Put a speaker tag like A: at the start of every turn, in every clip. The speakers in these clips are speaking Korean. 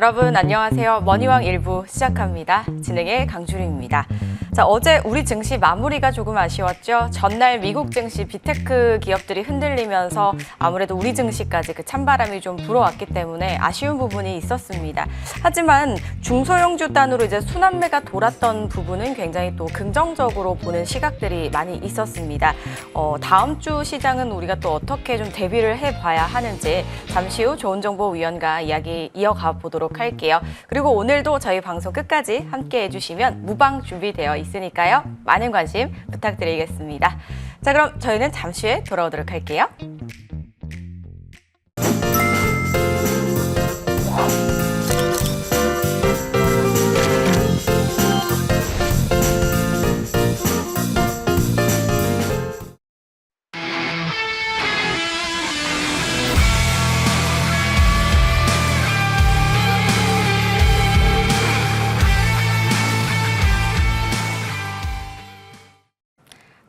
A: 여러분 안녕하세요. 머니왕 1부 시작합니다. 진행의 강주리입니다. 자, 어제 우리 증시 마무리가 조금 아쉬웠죠. 전날 미국 증시 빅테크 기업들이 흔들리면서 아무래도 우리 증시까지 그 찬바람이 좀 불어왔기 때문에 아쉬운 부분이 있었습니다. 하지만 중소형주 단으로 이제 순환매가 돌았던 부분은 굉장히 또 긍정적으로 보는 시각들이 많이 있었습니다. 다음 주 시장은 우리가 또 어떻게 좀 대비를 해봐야 하는지 잠시 후 좋은정보위원과 이야기 이어가 보도록 할게요. 그리고 오늘도 저희 방송 끝까지 함께 해주시면 무방 준비되어 있으니까요. 많은 관심 부탁드리겠습니다. 자, 그럼 저희는 잠시 후에 돌아오도록 할게요.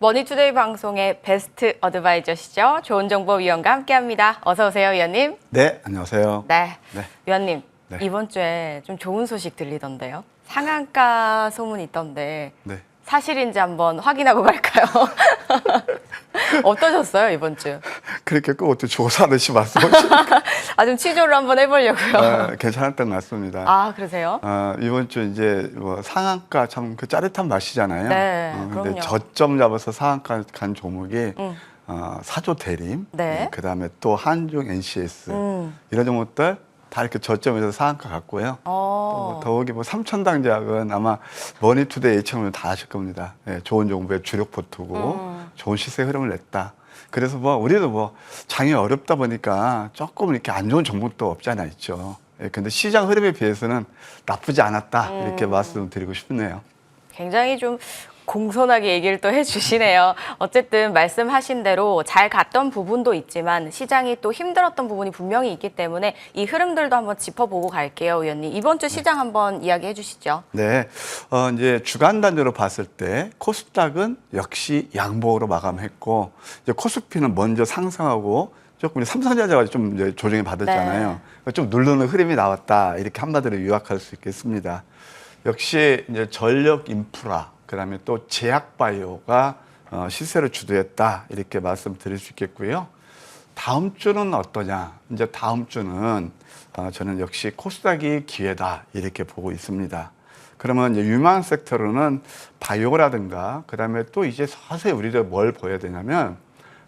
A: 머니투데이 방송의 베스트 어드바이저시죠. 좋은정보위원과 함께합니다. 어서 오세요, 위원님.
B: 네, 안녕하세요.
A: 네,
B: 네.
A: 위원님.
B: 네.
A: 이번 주에 좀 좋은 소식 들리던데요. 상한가 소문이 있던데
B: 네.
A: 사실인지 한번 확인하고 갈까요? 어떠셨어요, 이번 주?
B: 그렇게 꼭 어떻게 조사하듯이 말씀하시니까
A: 좀 취조를 한번 해보려고요.
B: 괜찮았던 것 같습니다.
A: 아, 그러세요?
B: 이번 주 이제 뭐 상한가 참 그 짜릿한 맛이잖아요.
A: 네,
B: 근데
A: 그럼요.
B: 저점 잡아서 상한가 간 종목이 사조 대림,
A: 네.
B: 그다음에 또 한중 NCS 이런 종목들 다 이렇게 저점에서 상한가 갔고요. 또 더욱이 뭐 삼천당제약은 아마 머니투데이 예측을 다 하실 겁니다. 예, 좋은 정부의 주력 포트고 좋은 시세 흐름을 냈다. 그래서 뭐 우리도 뭐 장이 어렵다 보니까 조금 이렇게 안 좋은 종목도 없지 않아 있죠. 예, 근데 시장 흐름에 비해서는 나쁘지 않았다 이렇게 말씀드리고 싶네요.
A: 굉장히 좀 공손하게 얘기를 또 해주시네요. 어쨌든 말씀하신 대로 잘 갔던 부분도 있지만 시장이 또 힘들었던 부분이 분명히 있기 때문에 이 흐름들도 한번 짚어보고 갈게요, 위원님. 이번 주 시장 한번 이야기해 주시죠.
B: 네, 이제 주간 단위로 봤을 때 코스닥은 역시 양봉으로 마감했고 이제 코스피는 먼저 상승하고 조금 삼성전자가 좀 이제 조정이 받았잖아요.
A: 네.
B: 좀 누르는 흐름이 나왔다 이렇게 한마디로 요약할 수 있겠습니다. 역시 이제 전력 인프라 그다음에 또 제약바이오가 시세를 주도했다 이렇게 말씀드릴 수 있겠고요. 다음 주는 어떠냐? 이제 다음 주는 저는 역시 코스닥이 기회다 이렇게 보고 있습니다. 그러면 이제 유망 섹터로는 바이오라든가 그다음에 또 이제 서서히 우리가 뭘 보여야 되냐면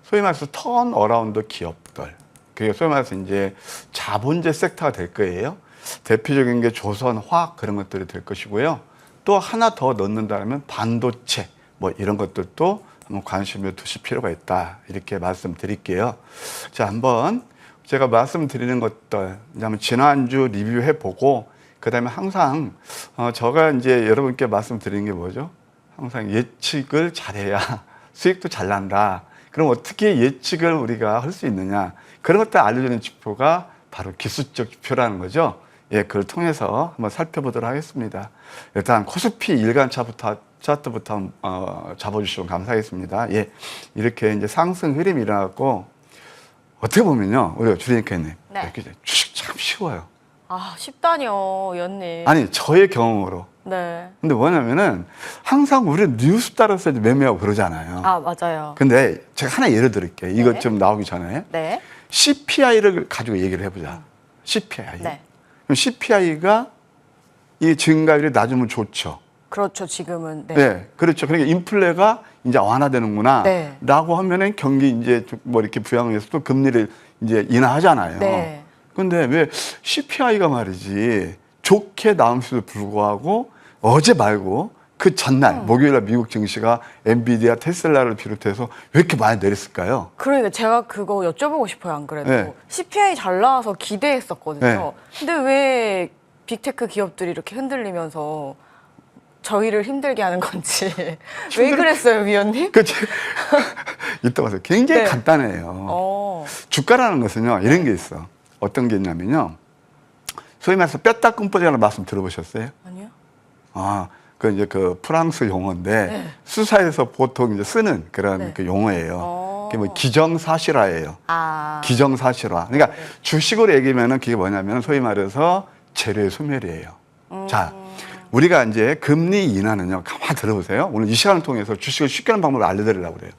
B: 소위 말해서 턴 어라운드 기업들. 그게 소위 말해서 이제 자본재 섹터가 될 거예요. 대표적인 게 조선, 화학 그런 것들이 될 것이고요. 또 하나 더 넣는다면 반도체 뭐 이런 것들도 한번 관심을 두실 필요가 있다 이렇게 말씀드릴게요. 자, 한번 제가 말씀드리는 것들 한번 지난주 리뷰해 보고 그다음에 항상 제가 이제 여러분께 말씀드리는 게 뭐죠? 항상 예측을 잘해야 수익도 잘 난다. 그럼 어떻게 예측을 우리가 할 수 있느냐? 그런 것들 알려주는 지표가 바로 기술적 지표라는 거죠. 예, 그걸 통해서 한번 살펴보도록 하겠습니다. 일단 코스피 일간 차트부터 잡아주시면 감사하겠습니다. 예, 이렇게 이제 상승 흐름이 일어났고 어떻게 보면요, 우리 주리니까님
A: 네.
B: 주식 참 쉬워요.
A: 아, 쉽다뇨, 위원님.
B: 아니 저의 경험으로.
A: 네.
B: 근데 뭐냐면은 항상 우리 뉴스 따라서 매매하고 그러잖아요.
A: 아, 맞아요.
B: 근데 제가 하나 예를 들을게요. 이것
A: 네.
B: 좀 나오기 전에
A: 네.
B: CPI를 가지고 얘기를 해보자. CPI.
A: 네.
B: 그럼 CPI가 이 증가율이 낮으면 좋죠.
A: 그렇죠, 지금은. 네.
B: 네, 그렇죠. 그러니까 인플레가 이제 완화되는구나.
A: 네.
B: 라고 하면은 경기 이제 뭐 이렇게 부양해서 또 금리를 이제 인하하잖아요.
A: 네.
B: 근데 왜 CPI가 말이지 좋게 나옴에도 불구하고 어제 말고 그 전날 목요일날 미국 증시가 엔비디아, 테슬라를 비롯해서 왜 이렇게 많이 내렸을까요?
A: 그러니까 제가 그거 여쭤보고 싶어요, 안 그래도.
B: 네.
A: CPI 잘 나와서 기대했었거든요.
B: 네.
A: 근데 왜 빅테크 기업들이 이렇게 흔들리면서 저희를 힘들게 하는 건지. 왜 그랬어요, 위원님?
B: 이따 봐서 굉장히
A: 네.
B: 간단해요. 주가라는 것은요, 이런 게 있어. 어떤 게 있냐면요. 소위 말해서 뺐다 끊어지라는 말씀 들어보셨어요?
A: 아니요.
B: 그 이제 그 프랑스 용어인데
A: 네.
B: 수사에서 보통 이제 쓰는 그런
A: 네.
B: 그 용어예요. 그게 뭐 기정사실화예요.
A: 아.
B: 기정사실화. 그러니까
A: 네.
B: 주식으로 얘기하면은 그게 뭐냐면 소위 말해서 재료의 소멸이에요. 자, 우리가 이제 금리 인하는요, 가만 들어보세요. 오늘 이 시간을 통해서 주식을 쉽게 하는 방법을 알려드리려고 그래요.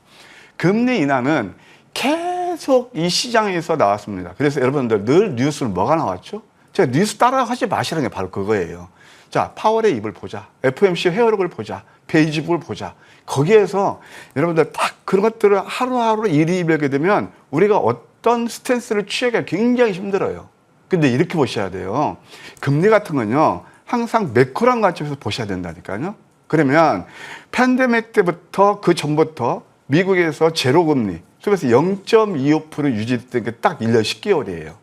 B: 금리 인하는 계속 이 시장에서 나왔습니다. 그래서 여러분들 늘 뉴스를 뭐가 나왔죠? 제가 뉴스 따라하지 마시라는 게 바로 그거예요. 자, 파월의 입을 보자. FOMC 회의록을 보자. 페이지북을 보자. 거기에서 여러분들 딱 그런 것들을 하루하루 일희일비하게 되면 우리가 어떤 스탠스를 취하기가 굉장히 힘들어요. 근데 이렇게 보셔야 돼요. 금리 같은 건요, 항상 매크로한 관점에서 보셔야 된다니까요. 그러면 팬데믹 때부터 그 전부터 미국에서 제로금리, 그래서 0.25% 유지됐던 게 딱 1년 10개월이에요.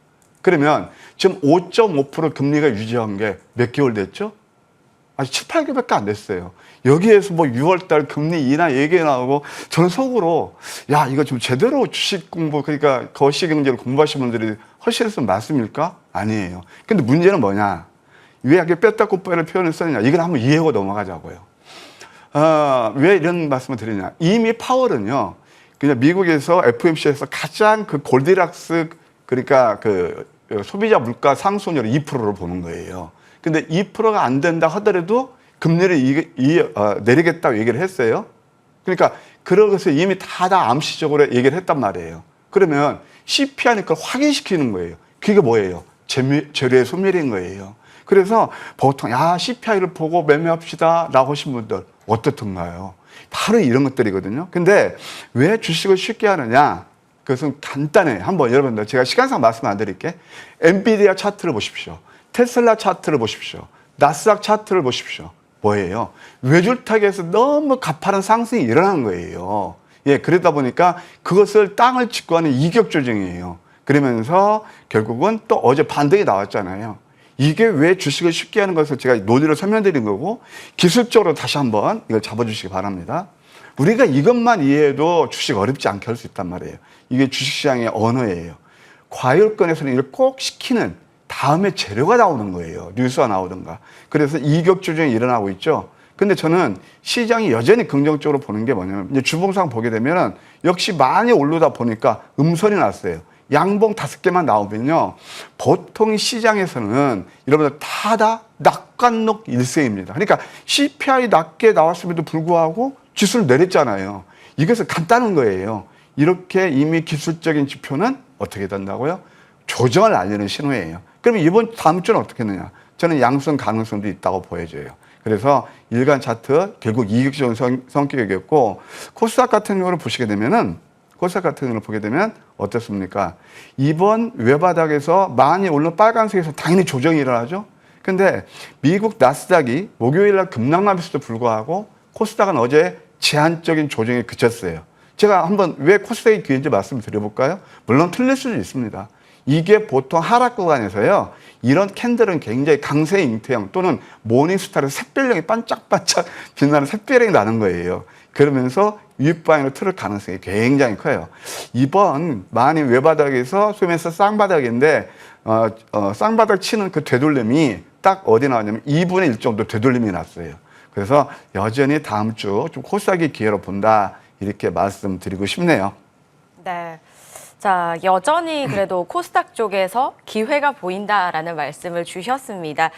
B: 그러면 지금 5.5% 금리가 유지한 게 몇 개월 됐죠? 아직 7, 8개월밖에 안 됐어요. 여기에서 뭐 6월달 금리 인하 얘기 나오고 저는 속으로 야 이거 좀 제대로 주식 공부 그러니까 거시경제를 공부하신 분들이 허실에서 맞습니까? 아니에요. 근데 문제는 뭐냐? 왜 이렇게 뺐다 꼽배를 표현을 썼느냐? 이걸 한번 이해하고 넘어가자고요. 왜 이런 말씀을 드리냐? 이미 파월은요, 그냥 미국에서 FOMC에서 가장 그 골디락스 그러니까 그 소비자 물가 상승률을 2%로 보는 거예요. 근데 2%가 안 된다 하더라도 금리를 내리겠다고 얘기를 했어요. 그러니까 그런 것을 이미 다 암시적으로 얘기를 했단 말이에요. 그러면 CPI는 그걸 확인시키는 거예요. 그게 뭐예요? 재료의 소멸인 거예요. 그래서 보통 야 CPI를 보고 매매합시다 라고 하신 분들 어떻던가요? 바로 이런 것들이거든요. 근데 왜 주식을 쉽게 하느냐? 그것은 간단해. 한번 여러분들 제가 시간상 말씀 안 드릴게. 엔비디아 차트를 보십시오. 테슬라 차트를 보십시오. 나스닥 차트를 보십시오. 뭐예요? 외줄타기에서 너무 가파른 상승이 일어난 거예요. 예, 그러다 보니까 그것을 땅을 짚고 하는 이격 조정이에요. 그러면서 결국은 또 어제 반등이 나왔잖아요. 이게 왜 주식을 쉽게 하는 것을 제가 논리를 설명드린 거고 기술적으로 다시 한번 이걸 잡아주시기 바랍니다. 우리가 이것만 이해해도 주식 어렵지 않게 할 수 있단 말이에요. 이게 주식시장의 언어예요. 과열권에서는 이걸 꼭 시키는 다음에 재료가 나오는 거예요. 뉴스가 나오든가. 그래서 이격 조정이 일어나고 있죠. 근데 저는 시장이 여전히 긍정적으로 보는 게 뭐냐면 이제 주봉상 보게 되면은 역시 많이 오르다 보니까 음선이 났어요. 양봉 5개만 나오면요. 보통 시장에서는 여러분들 다 낙관록 일세입니다. 그러니까 CPI 낮게 나왔음에도 불구하고 지수를 내렸잖아요. 이것은 간단한 거예요. 이렇게 이미 기술적인 지표는 어떻게 된다고요? 조정을 알리는 신호예요. 그러면 다음 주는 어떻게 했느냐? 저는 양성 가능성도 있다고 보여져요. 그래서 일간 차트 결국 이격적인 성격이었고 코스닥 같은 경우를 보시게 되면은 코스닥 같은 경우를 보게 되면 어떻습니까? 이번 외바닥에서 많이 오른 빨간색에서 당연히 조정이 일어나죠. 근데 미국 나스닥이 목요일 날 급락함에서도 불구하고 코스닥은 어제 제한적인 조정에 그쳤어요. 제가 한번 왜 코스닥이 귀한지 말씀을 드려볼까요? 물론 틀릴 수도 있습니다. 이게 보통 하락 구간에서요. 이런 캔들은 굉장히 강세 잉태형 또는 모닝스타를 샛별령이 반짝반짝 빛나는 샛별령이 나는 거예요. 그러면서 윗방향으로 틀을 가능성이 굉장히 커요. 이번 많이 외바닥에서 소위 말해서 쌍바닥인데 쌍바닥 치는 그 되돌림이 딱 어디 나왔냐면 2분의 1 정도 되돌림이 났어요. 그래서 여전히 다음 주 좀 코스닥이 기회로 본다 이렇게 말씀드리고 싶네요.
A: 네. 자, 여전히 그래도 코스닥 쪽에서 기회가 보인다라는 말씀을 주셨습니다.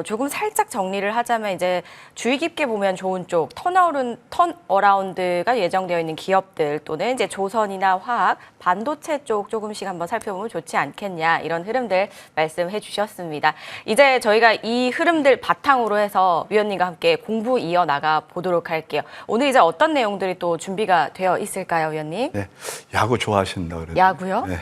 A: 조금 살짝 정리를 하자면 이제 주의 깊게 보면 좋은 쪽 턴어라운드가 예정되어 있는 기업들 또는 이제 조선이나 화학, 반도체 쪽 조금씩 한번 살펴보면 좋지 않겠냐 이런 흐름들 말씀해 주셨습니다. 이제 저희가 이 흐름들 바탕으로 해서 위원님과 함께 공부 이어나가 보도록 할게요. 오늘 이제 어떤 내용들이 또 준비가 되어 있을까요, 위원님?
B: 네, 야구 좋아하신다 그래요.
A: 야구요?
B: 네.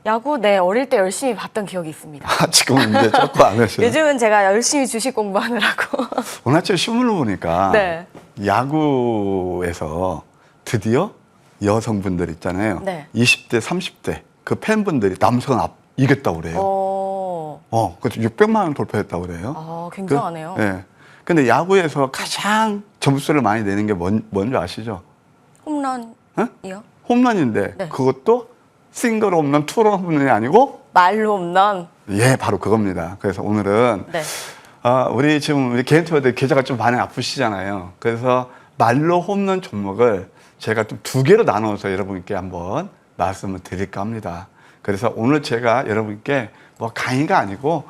A: 야구, 네, 어릴 때 열심히 봤던 기억이 있습니다.
B: 지금은 이제 조금 안 하시죠.
A: 요즘은 제가 열심히 주식 공부하느라고.
B: 오늘 아침에 신문을 보니까
A: 네.
B: 야구에서 드디어 여성분들 있잖아요.
A: 네.
B: 20대, 30대 그 팬분들이 남성 이겼다고 그래요. 그래서 600만 원 돌파했다고 그래요.
A: 굉장하네요.
B: 네. 근데 야구에서 가장 점수를 많이 내는 게 뭔지 아시죠?
A: 홈런이요?
B: 홈런인데
A: 네.
B: 그것도 싱글 홈런, 투런 홈런이 아니고
A: 말로 홈런.
B: 예, 바로 그겁니다. 그래서 오늘은
A: 네.
B: 우리 지금 우리 개인 투어들 계좌가 좀 많이 아프시잖아요. 그래서 말로 홈런 종목을 제가 좀 2개로 나눠서 여러분께 한번 말씀을 드릴까 합니다. 그래서 오늘 제가 여러분께 뭐 강의가 아니고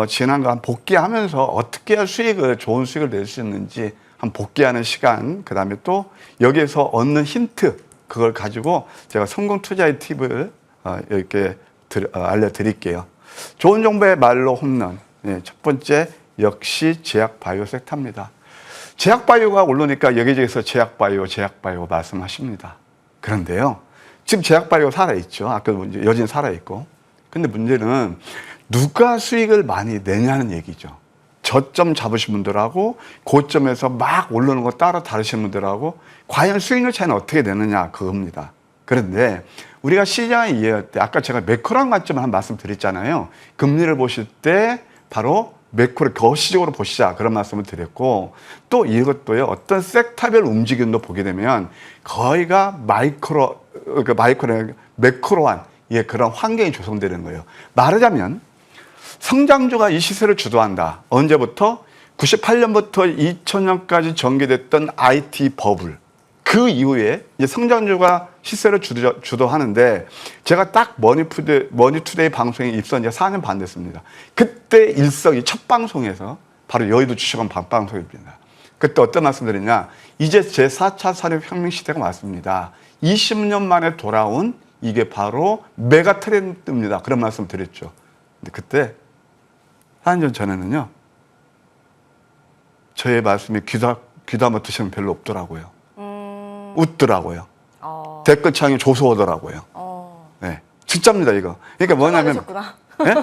B: 지난 거 한 복귀하면서 어떻게 해야 좋은 수익을 낼 수 있는지 한 복귀하는 시간, 그다음에 또 여기에서 얻는 힌트, 그걸 가지고 제가 성공 투자의 팁을 이렇게 알려드릴게요. 좋은 정보의 말로 홈런. 첫 번째 역시 제약바이오 섹터입니다. 제약바이오가 오르니까 여기저기서 제약바이오 말씀하십니다. 그런데요, 지금 제약바이오 살아있죠. 아까 여진 살아있고. 근데 문제는 누가 수익을 많이 내냐는 얘기죠. 저점 잡으신 분들하고 고점에서 막 오르는 거 따라 다르신 분들하고 과연 수익률 차이는 어떻게 되느냐, 그겁니다. 그런데 우리가 시장을 이해할 때 아까 제가 매크로한 관점을 한 말씀 드렸잖아요. 금리를 보실 때 바로 매크로 거시적으로 보시자, 그런 말씀을 드렸고, 또 이것도요, 어떤 섹터별 움직임도 보게 되면 거의가 매크로한 그런 환경이 조성되는 거예요. 말하자면 성장주가 이 시세를 주도한다. 언제부터? 98년부터 2000년까지 전개됐던 IT 버블. 그 이후에 이제 성장주가 시세를 주도하는데, 제가 딱 머니투데이 방송에 입사한 지 4년 반 됐습니다. 그때 일석이 첫 방송에서 바로 여의도 주식원 방송입니다. 그때 어떤 말씀 드렸냐? 이제 제4차 산업혁명 시대가 왔습니다. 20년 만에 돌아온 이게 바로 메가 트렌드입니다. 그런 말씀 드렸죠. 근데 그때 4년 전에는요, 저의 말씀에 귀담아 드시면 별로 없더라고요. 웃더라고요. 댓글창에 조소하더라고요. 네, 진짜입니다, 이거. 그러니까 뭐냐면, 네?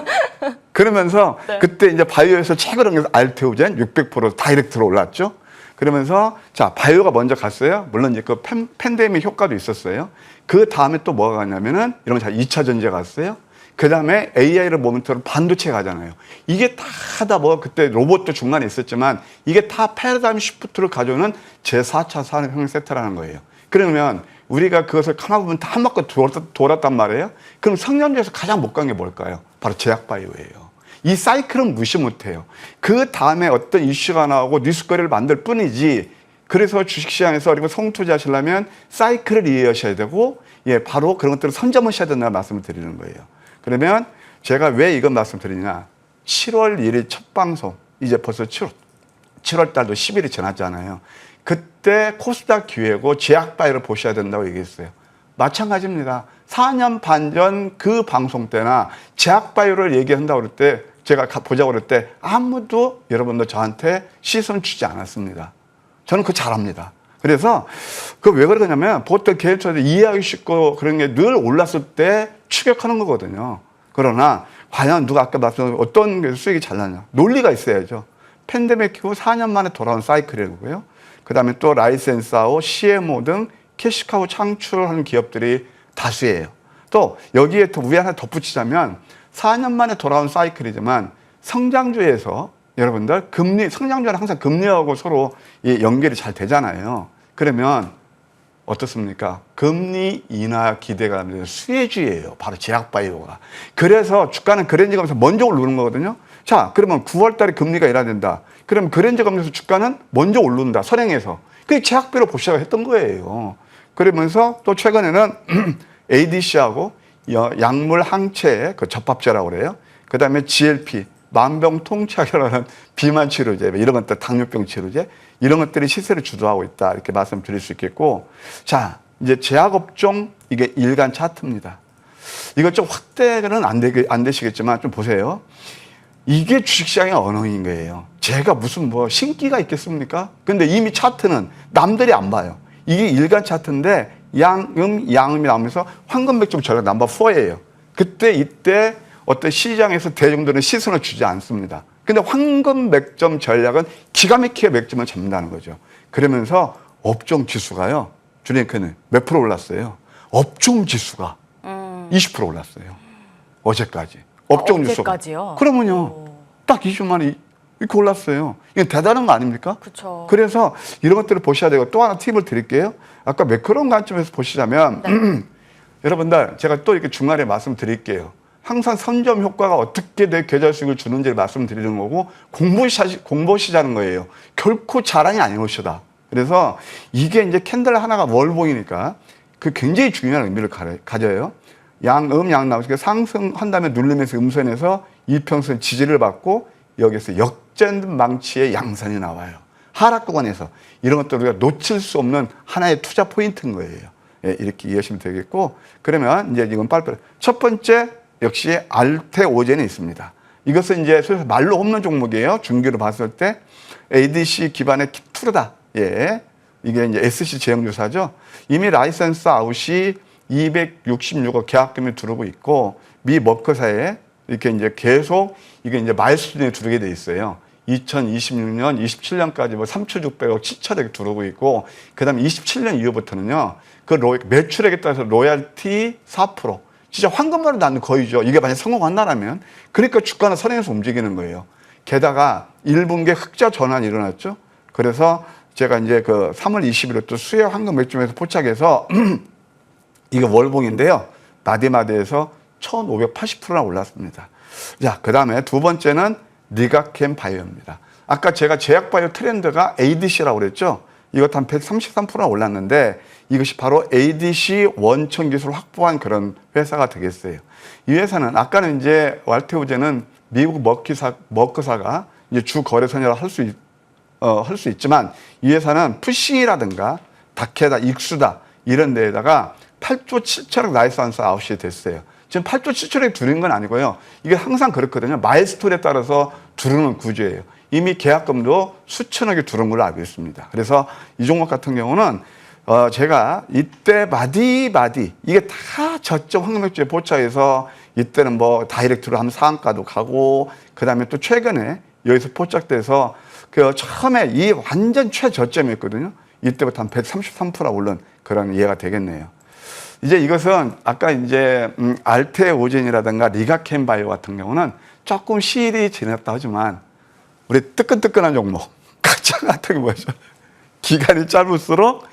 B: 그러면서 네. 그때 이제 바이오에서 최근에 알테오젠 600% 다이렉트로 올랐죠. 그러면서 자, 바이오가 먼저 갔어요. 물론 이제 그 팬데믹 효과도 있었어요. 그 다음에 또 뭐가 갔냐면은 이런 거 2차 전지에 갔어요. 그 다음에 AI를 모멘트로 반도체 가잖아요. 이게 다 뭐 그때 로봇도 중간에 있었지만 이게 다 패러다임 시프트를 가져오는 제4차 산업혁명 섹터라는 거예요. 그러면 우리가 그것을 가만 보면 다 한 바퀴 돌았단 말이에요. 그럼 성장주에서 가장 못 간 게 뭘까요? 바로 제약바이오예요. 이 사이클은 무시 못해요. 그 다음에 어떤 이슈가 나오고 뉴스거리를 만들 뿐이지. 그래서 주식시장에서 그리고 성투자 하시려면 사이클을 이해하셔야 되고, 바로 그런 것들을 선점하셔야 된다는 말씀을 드리는 거예요. 그러면 제가 왜 이건 말씀드리냐. 7월 1일 첫 방송, 이제 벌써 7월 달도 10일이 지났잖아요. 그때 코스닥 기회고 제약바이오를 보셔야 된다고 얘기했어요. 마찬가지입니다. 4년 반 전 그 방송 때나 제약바이오를 얘기한다고 그럴 때, 제가 보자고 그럴 때 아무도 여러분들 저한테 시선 주지 않았습니다. 저는 그거 잘합니다. 그래서 그 왜 그러냐면 보통 개인적으로 이해하기 쉽고 그런 게 늘 올랐을 때 추격하는 거거든요. 그러나 과연 누가 아까 말씀드린 어떤 게 수익이 잘 나냐. 논리가 있어야죠. 팬데믹 후 4년 만에 돌아온 사이클이고요. 그 다음에 또 라이센스하고 CMO 등 캐시카우 창출하는 기업들이 다수예요. 또 여기에 또 위에 하나 덧붙이자면 4년 만에 돌아온 사이클이지만 성장주에서 여러분들 성장주는 항상 금리하고 서로 연결이 잘 되잖아요. 그러면 어떻습니까? 금리 인하 기대가 수혜주예요. 바로 제약바이오가. 그래서 주가는 그랜저 검에서 먼저 오르는 거거든요. 자, 그러면 9월 달에 금리가 인하된다. 그러면 그랜저 검에서 주가는 먼저 오른다. 선행해서. 그게 제약바이오로 보시라고 했던 거예요. 그러면서 또 최근에는 ADC하고 약물 항체 그 접합제라고 그래요. 그 다음에 GLP 만병통치약이라는 비만 치료제, 이런 것들 당뇨병 치료제, 이런 것들이 시세를 주도하고 있다, 이렇게 말씀드릴 수 있겠고, 자, 이제 제약업종 이게 일간 차트입니다. 이거 좀 확대는 안 되시겠지만 좀 보세요. 이게 주식시장의 언어인 거예요. 제가 무슨 뭐 신기가 있겠습니까? 근데 이미 차트는 남들이 안 봐요. 이게 일간 차트인데 양음이 나오면서 황금 백점 전략 넘버 4예요. 이때 어떤 시장에서 대중들은 시선을 주지 않습니다. 근데 황금 맥점 전략은 기가 막히게 맥점을 잡는다는 거죠. 그러면서 업종 지수가요, 주링크는 몇 프로 올랐어요? 업종 지수가 20% 올랐어요. 어제까지. 업종 지수가.
A: 어제까지요?
B: 그러면요, 딱 20만 원이 이렇게 올랐어요. 이게 대단한 거 아닙니까?
A: 그쵸.
B: 그래서 이런 것들을 보셔야 되고, 또 하나 팁을 드릴게요. 아까 매크로 관점에서 보시자면, 네. 여러분들 제가 또 이렇게 중간에 말씀드릴게요. 항상 선점 효과가 어떻게 내 계좌 수익을 주는지를 말씀드리는 거고, 공부하시자는 거예요. 결코 자랑이 아니오시다. 그래서 이게 이제 캔들 하나가 월봉이니까 그 굉장히 중요한 의미를 가져요. 양나오니까 상승한 다음에 누르면서 음선에서 이평선 지지를 받고 여기서 역전망치의 양선이 나와요. 하락 구간에서 이런 것들 우리가 놓칠 수 없는 하나의 투자 포인트인 거예요. 예, 이렇게 이해하시면 되겠고, 그러면 이제 이건 빨리빨리. 첫 번째 역시 알테오젠이 있습니다. 이것은 이제 소위 말로 없는 종목이에요. 중기로 봤을 때 ADC 기반의 투르다. 예, 이게 이제 SC 제형주사죠. 이미 라이선스 아웃이 266억 계약금이 들어오고 있고, 미 머크사에 이렇게 이제 계속 이게 이제 마일스톤에 들어오게 돼 있어요. 2026년, 27년까지 뭐 3,600억, 7천억이 들어오고 있고, 그 다음에 27년 이후부터는요, 그 매출액에 따라서 로얄티 4%. 진짜 황금으로 낳는 거의죠. 이게 만약 성공한다면. 그러니까 주가는 선행해서 움직이는 거예요. 게다가 1분기에 흑자 전환이 일어났죠. 그래서 제가 이제 그 3월 20일에 또 수요 황금 맥주에서 포착해서 이거 월봉인데요. 마디마디에서 1,580%나 올랐습니다. 자, 그 다음에 두 번째는 리가캠 바이오입니다. 아까 제가 제약바이오 트렌드가 ADC라고 그랬죠. 이것 한 133%나 올랐는데 이것이 바로 ADC 원천 기술을 확보한 그런 회사가 되겠어요. 이 회사는 아까는 이제 왈테오젠은 미국 머크사가 이제 주 거래선이라 할 수 있지만 이 회사는 푸싱이라든가 다케다, 익수다 이런 데에다가 8조 7천억 라이선스 아웃이 됐어요. 지금 8조 7천억이 두른 건 아니고요. 이게 항상 그렇거든요. 마일스톤에 따라서 두르는 구조예요. 이미 계약금도 수천억이 두른 걸로 알고 있습니다. 그래서 이 종목 같은 경우는 제가 이때 마디 이게 다 저점 황금맥주에 포착해서 이때는 뭐 다이렉트로 하면 상한가도 가고 그다음에 또 최근에 여기서 포착돼서 그 처음에 이 완전 최저점이었거든요. 이때부터 한 133% 오른 그런 이해가 되겠네요. 이제 이것은 아까 이제 알테오젠이라든가 리가캠 바이오 같은 경우는 조금 시일이 지났다 하지만 우리 뜨끈뜨끈한 종목 가장 같은 게 뭐죠? 기간이 짧을수록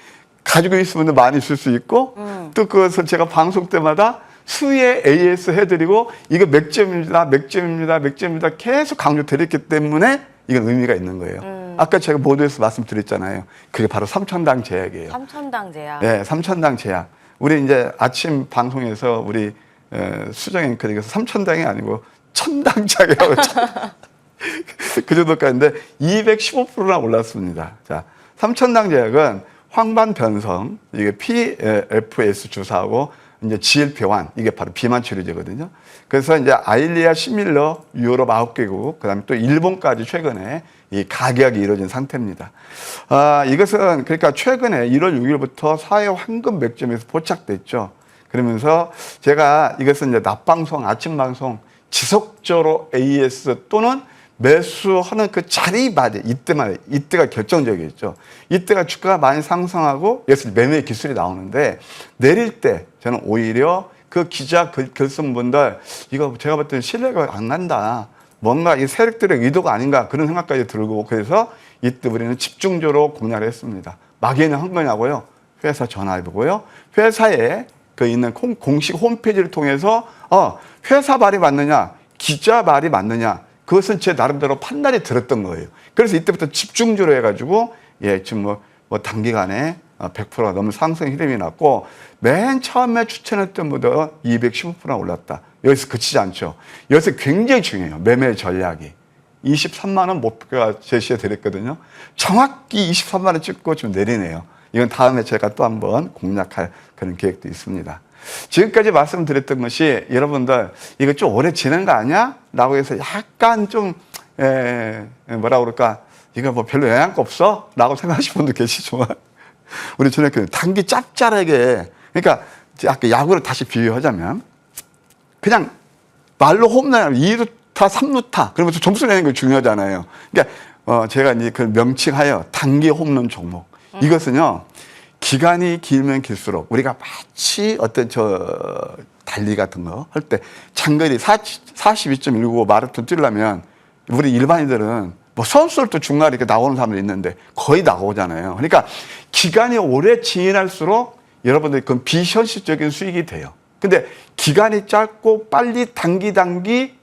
B: 가지고 있으면 많이 쓸 수 있고 또 그것을 제가 방송 때마다 수의 AS 해드리고 이거 맥점입니다 계속 강조 드렸기 때문에 이건 의미가 있는 거예요. 아까 제가 모두에서 말씀드렸잖아요. 그게 바로 삼천당 제약이에요.
A: 삼천당 제약.
B: 네, 삼천당 제약. 우리 이제 아침 방송에서 우리 수정 앵커님께서 삼천당이 아니고 천당장이라고 그 정도까지인데 215%나 올랐습니다. 자, 삼천당 제약은 황반 변성, 이게 PFS 주사하고 이제 GLP-1, 이게 바로 비만 치료제거든요. 그래서 이제 아일리아, 시밀러, 유럽 9개국, 그 다음에 또 일본까지 최근에 이 가격이 이루어진 상태입니다. 이것은 그러니까 최근에 1월 6일부터 사회 황금 맥점에서 포착됐죠. 그러면서 제가 이것은 이제 낮방송, 아침방송 지속적으로 AS 또는 매수하는 그 자리마다 이때가 결정적이었죠. 이때가 주가가 많이 상승하고 여기서 매매 기술이 나오는데 내릴 때 저는 오히려 그 기자 결선분들 이거 제가 볼 때는 신뢰가 안 난다. 뭔가 이 세력들의 의도가 아닌가 그런 생각까지 들고 그래서 이때 우리는 집중적으로 공략을 했습니다. 막연히 한 거냐고요? 회사 전화해보고요. 회사에 그 있는 공식 홈페이지를 통해서 회사 말이 맞느냐 기자 말이 맞느냐 그것은 제 나름대로 판단이 들었던 거예요. 그래서 이때부터 집중적으로 해가지고 지금 뭐 단기간에 100%가 넘는 상승 흐름이 났고 맨 처음에 추천했던 보다 215%나 올랐다. 여기서 그치지 않죠. 여기서 굉장히 중요해요. 매매 전략이. 23만 원 목표가 제시해 드렸거든요. 정확히 23만 원 찍고 좀 내리네요. 이건 다음에 제가 또 한번 공략할 그런 계획도 있습니다. 지금까지 말씀드렸던 것이 여러분들 이거 좀 오래 지난 거 아니야? 라고 해서 약간 좀 뭐라 그럴까 이거 뭐 별로 영향가 없어? 라고 생각하시는 분도 계시지만 우리 전에 단기 짭짤하게 그러니까 아까 야구를 다시 비유하자면 그냥 말로 홈런 2루타 3루타 그러면서 점수 내는 게 중요하잖아요. 그러니까 제가 이제 그 명칭하여 단기 홈런 종목 이것은요 기간이 길면 길수록 우리가 마치 어떤 달리 같은 거 할 때 장거리 42.195 마라톤 뛰려면 우리 일반인들은 뭐 선수들도 중간에 이렇게 나오는 사람들이 있는데 거의 나오잖아요. 그러니까 기간이 오래 지날수록 여러분들 그건 비현실적인 수익이 돼요. 근데 기간이 짧고 빨리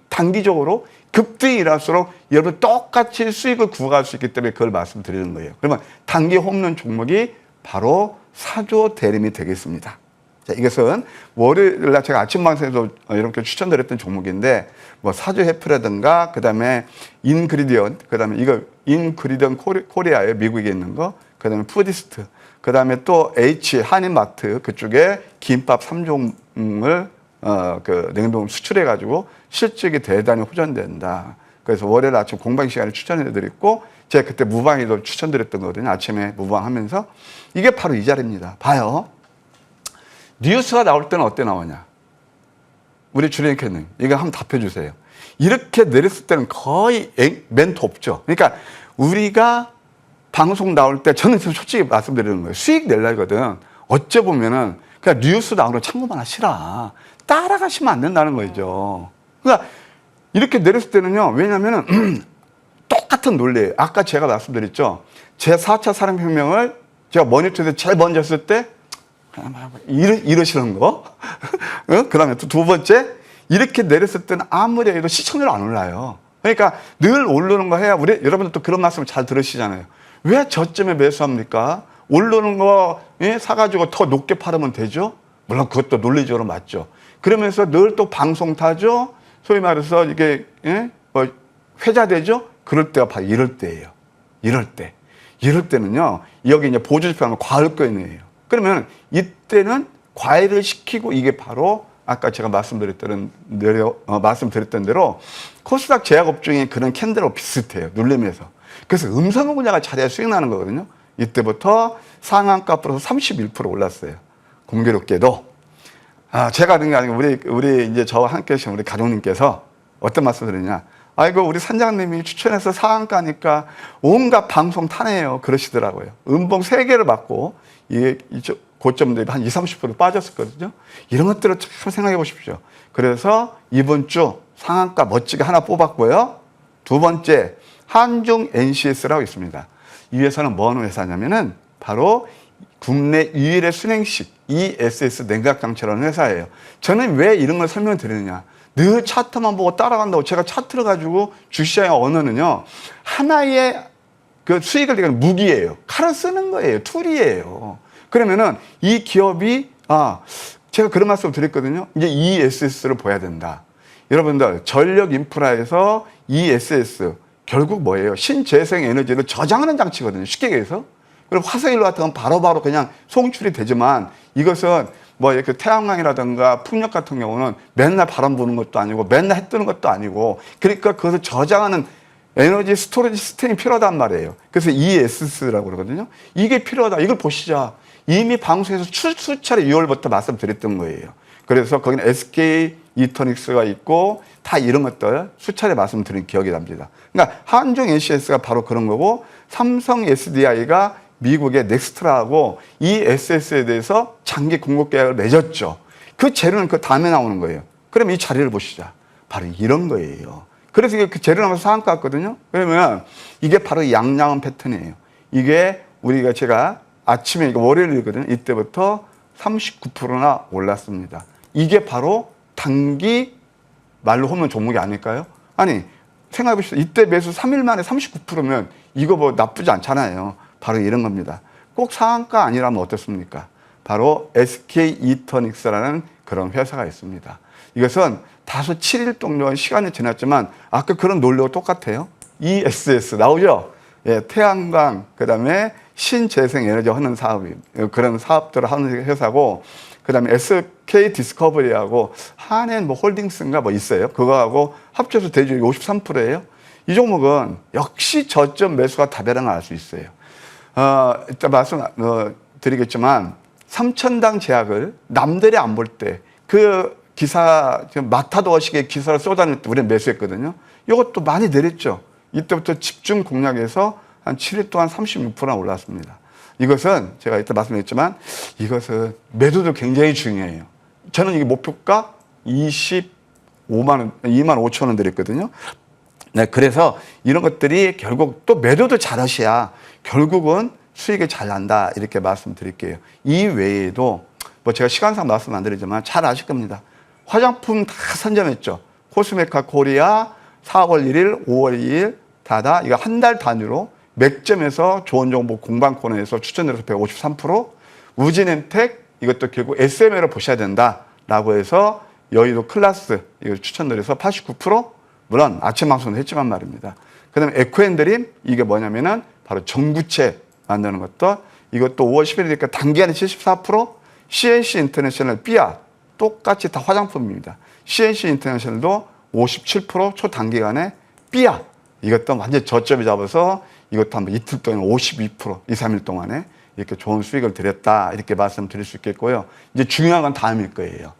B: 단기적으로 급등이 일어날수록 여러분 똑같이 수익을 구할 수 있기 때문에 그걸 말씀드리는 거예요. 그러면 단기 홈런 종목이 바로 사조 대림이 되겠습니다. 자, 이것은 월요일날 제가 아침 방송에서 이렇게 추천드렸던 종목인데, 뭐 사주 해프라든가, 그 다음에 인그리디언트, 그 다음에 이거 인그리디언트 코리아에 미국에 있는 거, 그 다음에 푸디스트, 그 다음에 또 H 한인마트 그쪽에 김밥 3종을 그 냉동 수출해가지고 실적이 대단히 호전된다. 그래서 월요일 아침 공방 시간에 추천해드렸고, 제가 그때 무방에도 추천드렸던 거거든요. 아침에 무방하면서. 이게 바로 이 자리입니다. 봐요. 뉴스가 나올 때는 어때 나오냐? 우리 주린캐님, 이거 한번 답해 주세요. 이렇게 내렸을 때는 거의 멘트 없죠. 그러니까 우리가 방송 나올 때 저는 솔직히 말씀드리는 거예요. 수익 내려거든. 어째 보면은 그냥 뉴스 나오는 거 참고만 하시라. 따라가시면 안 된다는 거죠. 그러니까 이렇게 내렸을 때는요. 왜냐면은 똑같은 논리예요. 아까 제가 말씀드렸죠. 제 4차 산업혁명을 제가 모니터에서 제일 먼저 했을 때 이러시는 거. 그 다음에 또 두 번째, 이렇게 내렸을 때는 아무리 해도 시청률 안 올라요. 그러니까 늘 오르는 거 해야 우리 여러분들 또 그런 말씀을 잘 들으시잖아요. 왜 저점에 매수합니까? 오르는 거 사가지고 더 높게 팔으면 되죠? 물론 그것도 논리적으로 맞죠. 그러면서 늘 또 방송 타죠? 소위 말해서 이게 뭐 회자되죠? 그럴 때가 바로 이럴 때예요. 이럴 때. 이럴 때는요, 여기 이제 보조지표하면 과열권이에요. 그러면 이때는 과열을 시키고 이게 바로 아까 제가 말씀드렸던 대로 코스닥 제약업종의 그런 캔들하고 비슷해요. 눌림에서. 그래서 음성공자가 잘해야 수익 나는 거거든요. 이때부터 상한가 플러스 31% 올랐어요. 공교롭게도. 제가 하는 게 아니고 우리 이제 저와 함께 하신 우리 가족님께서 어떤 말씀을 드리냐. 아이고, 우리 산장님이 추천해서 상한가니까 온갖 방송 타네요. 그러시더라고요. 음봉 3개를 맞고 이게 고점 대비 한 20-30% 빠졌었거든요. 이런 것들을 참 생각해 보십시오. 그래서 이번 주 상한가 멋지게 하나 뽑았고요. 두 번째, 한중 NCS라고 있습니다. 이 회사는 뭐 하는 회사냐면은 바로 국내 유일의 순행식 ESS 냉각장치라는 회사예요. 저는 왜 이런 걸 설명을 드리느냐. 늘 차트만 보고 따라간다고. 제가 차트를 가지고 주시장의 언어는요, 하나의 그 수익을 내는 무기예요. 칼을 쓰는 거예요. 툴이에요. 그러면은 이 기업이, 제가 그런 말씀을 드렸거든요. 이제 ESS를 보야 된다. 여러분들, 전력 인프라에서 ESS, 결국 뭐예요? 신재생 에너지를 저장하는 장치거든요. 쉽게 얘기해서. 그리고 화석연료 같은 건 바로바로 그냥 송출이 되지만, 이것은 뭐 이렇게 태양광이라든가 풍력 같은 경우는 맨날 바람 부는 것도 아니고 맨날 해 뜨는 것도 아니고, 그러니까 그것을 저장하는 에너지 스토리지 시스템이 필요하단 말이에요. 그래서 ESS라고 그러거든요. 이게 필요하다. 이걸 보시자. 이미 방송에서 수차례 6월부터 말씀드렸던 거예요. 그래서 거기는 SK 이터닉스가 있고 다 이런 것들 수차례 말씀드린 기억이 납니다. 그러니까 한중 NCS가 바로 그런 거고, 삼성 SDI가 미국의 넥스트라하고 이 SS에 대해서 장기 공급 계약을 맺었죠. 그 재료는 그 다음에 나오는 거예요. 그럼 이 자리를 보시자. 바로 이런 거예요. 그래서 이게 그 재료 나면서 상한가 같거든요. 그러면 이게 바로 양양원 패턴이에요. 이게 우리가 제가 아침에 이거 월요일이거든요. 이때부터 39%나 올랐습니다. 이게 바로 단기 말로 홈런 종목이 아닐까요? 아니, 생각해보시죠. 이때 매수 3일 만에 39%면 이거 뭐 나쁘지 않잖아요. 바로 이런 겁니다. 꼭 상한가 아니라면 어떻습니까? 바로 SK 이터닉스라는 그런 회사가 있습니다. 이것은 다소 7일 동안 시간이 지났지만 아까 그런 논리와 똑같아요. ESS 나오죠? 예, 태양광, 그 다음에 신재생 에너지 하는 사업이, 그런 사업들을 하는 회사고, 그 다음에 SK 디스커버리하고 한엔 뭐 홀딩스인가 뭐 있어요. 그거하고 합쳐서 대주익이 53%예요. 이 종목은 역시 저점 매수가 답이라는 걸 알 수 있어요. 일단 말씀 드리겠지만 3,000당 제약을 남들이 안 볼 때 그 기사, 마타도어식의 기사를 쏟아낼 때 우리는 매수했거든요. 이것도 많이 내렸죠. 이때부터 집중 공략해서 한 7일 동안 36%나 올랐습니다. 이것은 제가 이때 말씀드렸지만 이것은 매도도 굉장히 중요해요. 저는 이게 목표가 25만 원, 2만 5천 원 드렸거든요. 네, 그래서 이런 것들이 결국 또 매도도 잘하셔야 결국은 수익이 잘 난다. 이렇게 말씀드릴게요. 이 외에도 뭐 제가 시간상 말씀 안 드리지만 잘 아실 겁니다. 화장품 다 선점했죠. 코스메카 코리아 4월 1일, 5월 2일 다다 이거 한 달 단위로 맥점에서 좋은 정보 공방 코너에서 추천드려서 153%, 우진엔텍 이것도 결국 SML을 보셔야 된다라고 해서 여의도 클라스 이걸 추천드려서 89%, 물론 아침 방송도 했지만 말입니다. 그다음에 에코앤드림, 이게 뭐냐면은 바로 정부채 만드는 것도, 이것도 5월 10일이니까 단기간에 74%, CNC 인터내셔널 삐아 똑같이 다 화장품입니다. CNC 인터내셔널도 57% 초단기간에 삐아, 이것도 완전 저점이 잡아서 이것도 한번 이틀 동안 52%, 2, 3일 동안에 이렇게 좋은 수익을 드렸다, 이렇게 말씀드릴 수 있겠고요. 이제 중요한 건 다음일 거예요.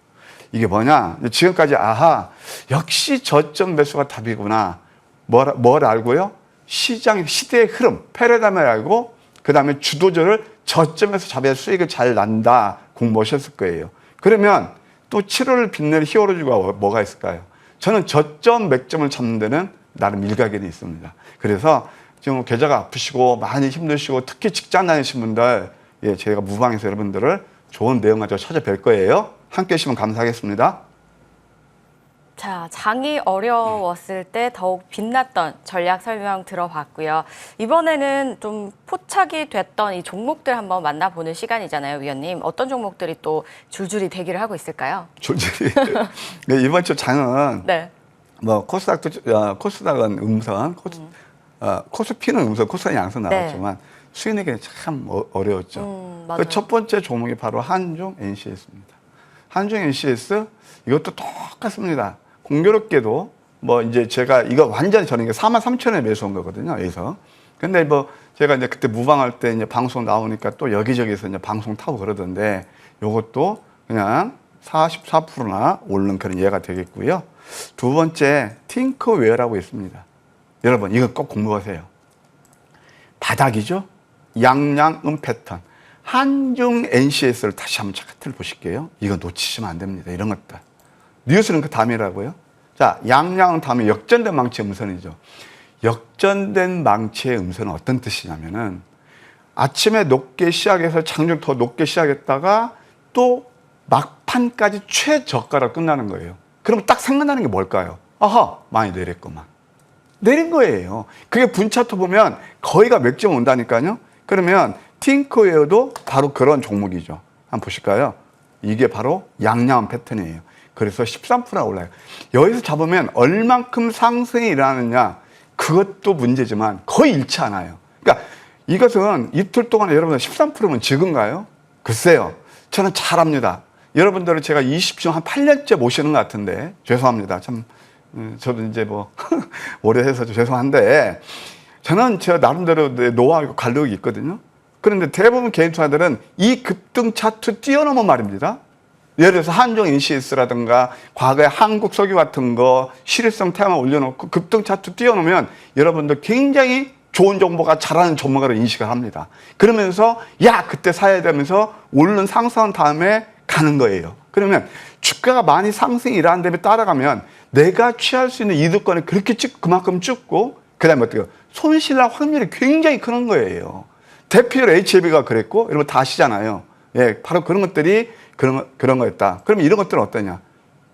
B: 이게 뭐냐? 지금까지 아하, 역시 저점 매수가 답이구나. 뭘 알고요? 시대의 흐름, 패러다임을 알고, 그 다음에 주도주를 저점에서 잡아야 수익을 잘 난다 공부하셨을 거예요. 그러면 또 7월을 빛낼 히어로즈가 뭐가 있을까요? 저는 저점 맥점을 잡는 데는 나름 일가견이 있습니다. 그래서 지금 계좌가 아프시고 많이 힘드시고 특히 직장 다니신 분들, 예, 제가 무방에서 여러분들을 좋은 내용 가지고 찾아뵐 거예요. 함께 해주시면 감사하겠습니다.
A: 자, 장이 어려웠을 때 더욱 빛났던 전략 설명 들어봤고요. 이번에는 좀 포착이 됐던 이 종목들 한번 만나보는 시간이잖아요, 위원님. 어떤 종목들이 또 줄줄이 대기를 하고 있을까요?
B: 줄줄이. 네, 이번 주 장은
A: 네.
B: 뭐 코스닥은 음선, 코스피는 음선, 코스닥은 양선 나왔지만 수익 내기는 참 어려웠죠. 그 첫 번째 종목이 바로 한중 NCS입니다. 한중 NCS 이것도 똑같습니다. 공교롭게도 뭐 이제 제가 이거 완전히 저는 이게 43,000원에 매수한 거거든요. 여기서. 근데 뭐 제가 이제 그때 무방할 때 이제 방송 나오니까 또 여기저기서 이제 방송 타고 그러던데 요것도 그냥 44%나 오른 그런 예가 되겠고요. 두 번째 팅커웨어라고 있습니다. 여러분 이거 꼭 공부하세요. 바닥이죠. 양양음 패턴. 한중 NCS를 다시 한번 차트를 보실게요. 이거 놓치시면 안 됩니다. 이런 것들. 뉴스는 그 다음이라고요. 자, 양양은 다음에 역전된 망치의 음선이죠. 역전된 망치의 음선은 어떤 뜻이냐면은 아침에 높게 시작해서 장중 더 높게 시작했다가 또 막판까지 최저가로 끝나는 거예요. 그럼 딱 생각나는 게 뭘까요? 아하, 많이 내렸구만. 내린 거예요. 그게 분차트 보면 거의가 맥점 온다니까요. 그러면 팅커웨어도 바로 그런 종목이죠. 한번 보실까요? 이게 바로 양양 패턴이에요. 그래서 13%가 올라요. 여기서 잡으면 얼만큼 상승이 일어나느냐, 그것도 문제지만 거의 잃지 않아요. 그러니까 이것은 이틀 동안에 여러분들 13%면 적은가요? 글쎄요. 저는 잘합니다. 여러분들은 제가 20중 한 8년째 모시는 것 같은데 죄송합니다. 참 저도 이제 뭐 오래 해서 죄송한데 저는 저 나름대로 노하우고 관력이 있거든요. 그런데 대부분 개인 투자들은 이 급등 차트 뛰어넘은 말입니다. 예를 들어서 한중 NCS라든가 과거에 한국석유 같은 거 실효성 테마 올려놓고 급등 차트 뛰어넘으면 여러분들 굉장히 좋은 정보가 잘하는 전문가로 인식을 합니다. 그러면서 야 그때 사야 되면서 오른 상승한 다음에 가는 거예요. 그러면 주가가 많이 상승이 일어난 다음에 따라가면 내가 취할 수 있는 이득권을 그렇게 그만큼 찍고 그다음에 어떻게 손실날 확률이 굉장히 큰 거예요. 대표로 HLB가 그랬고 여러분 다 아시잖아요. 예, 바로 그런 것들이 그런 거였다. 그러면 이런 것들은 어떠냐?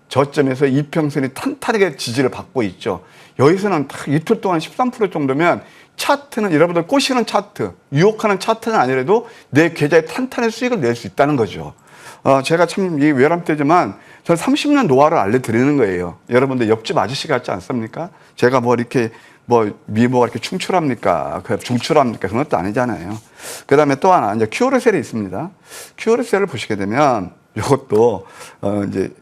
B: 저점에서 이평선이 탄탄하게 지지를 받고 있죠. 여기서는 딱 이틀 동안 13% 정도면 차트는 여러분들 꼬시는 차트, 유혹하는 차트는 아니라도 내 계좌에 탄탄한 수익을 낼 수 있다는 거죠. 제가 참 이 외람 때지만 저는 30년 노하우를 알려드리는 거예요. 여러분들 옆집 아저씨 같지 않습니까? 제가 뭐 이렇게 뭐 미모가 이렇게 충출합니까? 중출합니까? 그런 것도 아니잖아요. 그 다음에 또 하나 이제 큐어셀이 있습니다. 큐어셀을 보시게 되면 이것도 이제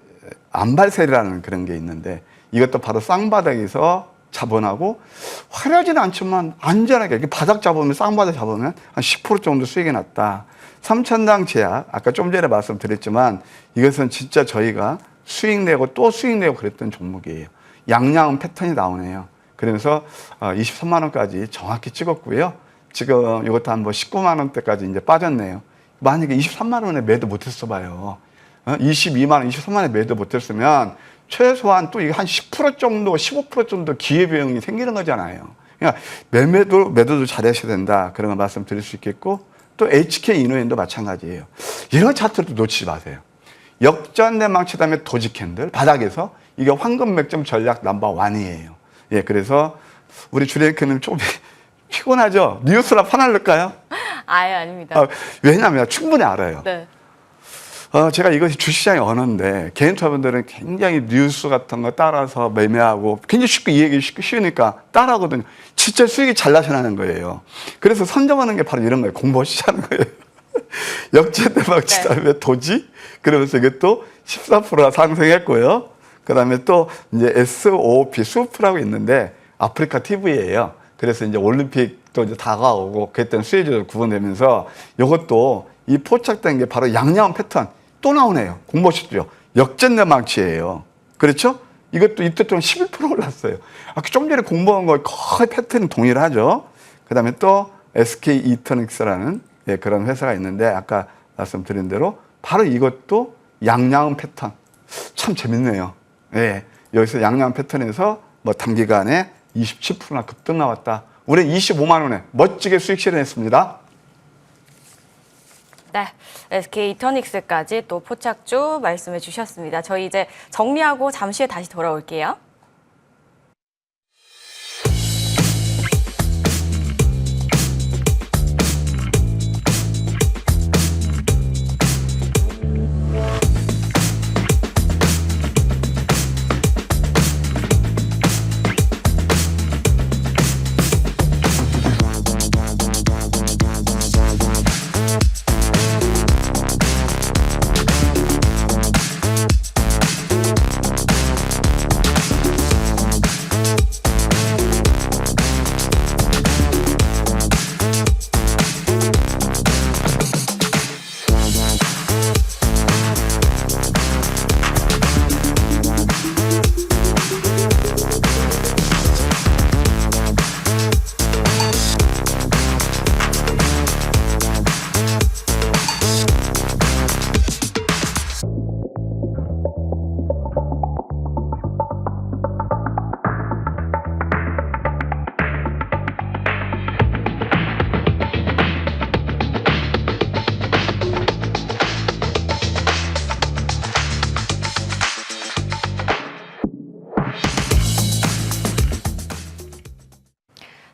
B: 안발셀이라는 그런 게 있는데 이것도 바로 쌍바닥에서 자본하고 화려하지는 않지만 안전하게 이렇게 바닥 잡으면 쌍바닥 잡으면 한 10% 정도 수익이 났다. 3천당 제약 아까 좀 전에 말씀드렸지만 이것은 진짜 저희가 수익 내고 또 수익 내고 그랬던 종목이에요. 양양은 패턴이 나오네요. 그래서 23만 원까지 정확히 찍었고요. 지금 이것도 한 뭐 19만 원대까지 이제 빠졌네요. 만약에 23만 원에 매도 못했어 봐요. 22만 원, 23만 원에 매도 못했으면 최소한 또 이게 한 10% 정도, 15% 정도 기회비용이 생기는 거잖아요. 그러니까 매도도 잘하셔야 된다. 그런 걸 말씀드릴 수 있겠고 또 HK 이노엔도 마찬가지예요. 이런 차트도 놓치지 마세요. 역전된 망치 다음에 도지 캔들 바닥에서 이게 황금 맥점 전략 넘버 1이에요. 예, 그래서 우리 주리앵커님 좀 피곤하죠? 뉴스라 파날릴까요?
A: 아예 아닙니다.
B: 왜냐하면 충분히 알아요.
A: 네.
B: 제가 이것이 주시장의 언어인데 개인 투자분들은 굉장히 뉴스 같은 거 따라서 매매하고 굉장히 쉽게 이해하기 쉬우니까 따라하거든요. 진짜 수익이 잘 나셔나는 거예요. 그래서 선정하는 게 바로 이런 거예요. 공부하시자는 거예요. 역전대박 치다음에 도지? 그러면서 이게 또 14%나 상승했고요. 그 다음에 또 이제 SOP, 수프라고 있는데 아프리카 TV예요. 그래서 이제 올림픽도 이제 다가오고 그랬던 수혜주들 구분되면서 이것도 이 포착된 게 바로 양양원 패턴 또 나오네요. 공부하셨죠? 역전대망치예요. 그렇죠? 이것도 이틀 동안 11% 올랐어요. 아까 좀 전에 공부한 거 거의 패턴이 동일하죠. 그 다음에 또 SK 이터닉스라는 그런 회사가 있는데 아까 말씀드린 대로 바로 이것도 양양원 패턴. 참 재밌네요. 예, 여기서 양양 패턴에서 뭐 단기간에 27%나 급등 나왔다. 올해 25만 원에 멋지게 수익 실현했습니다.
A: 네, SK 이터닉스까지 또 포착주 말씀해 주셨습니다. 저희 이제 정리하고 잠시 후에 다시 돌아올게요.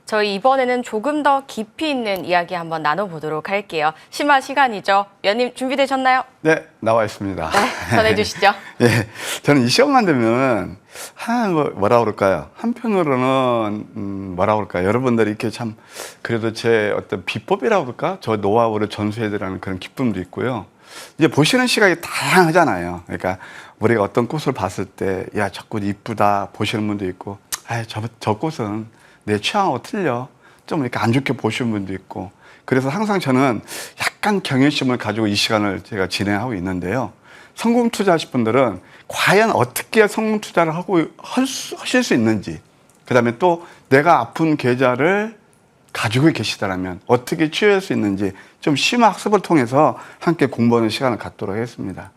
A: 저희 이번에는 조금 더 깊이 있는 이야기 한번 나눠보도록 할게요. 심화 시간이죠. 위원님 준비되셨나요?
B: 네, 나와 있습니다.
A: 네, 전해주시죠.
B: 예, 저는 이 시간만 되면 뭐라 그럴까요? 한편으로는 뭐라 그럴까요? 여러분들이 이렇게 참 그래도 제 어떤 비법이라고 그럴까? 저 노하우를 전수해드리는 그런 기쁨도 있고요. 이제 보시는 시각이 다양하잖아요. 그러니까 우리가 어떤 꽃을 봤을 때, 야, 저 꽃 이쁘다 보시는 분도 있고, 저 꽃은 내 취향하고 틀려. 좀 이렇게 안 좋게 보시는 분도 있고. 그래서 항상 저는 약간 경외심을 가지고 이 시간을 제가 진행하고 있는데요. 성공 투자하실 분들은 과연 어떻게 성공 투자를 하실 수 있는지, 그 다음에 또 내가 아픈 계좌를 가지고 계시다면 어떻게 치유할 수 있는지 좀 심화 학습을 통해서 함께 공부하는 시간을 갖도록 하겠습니다.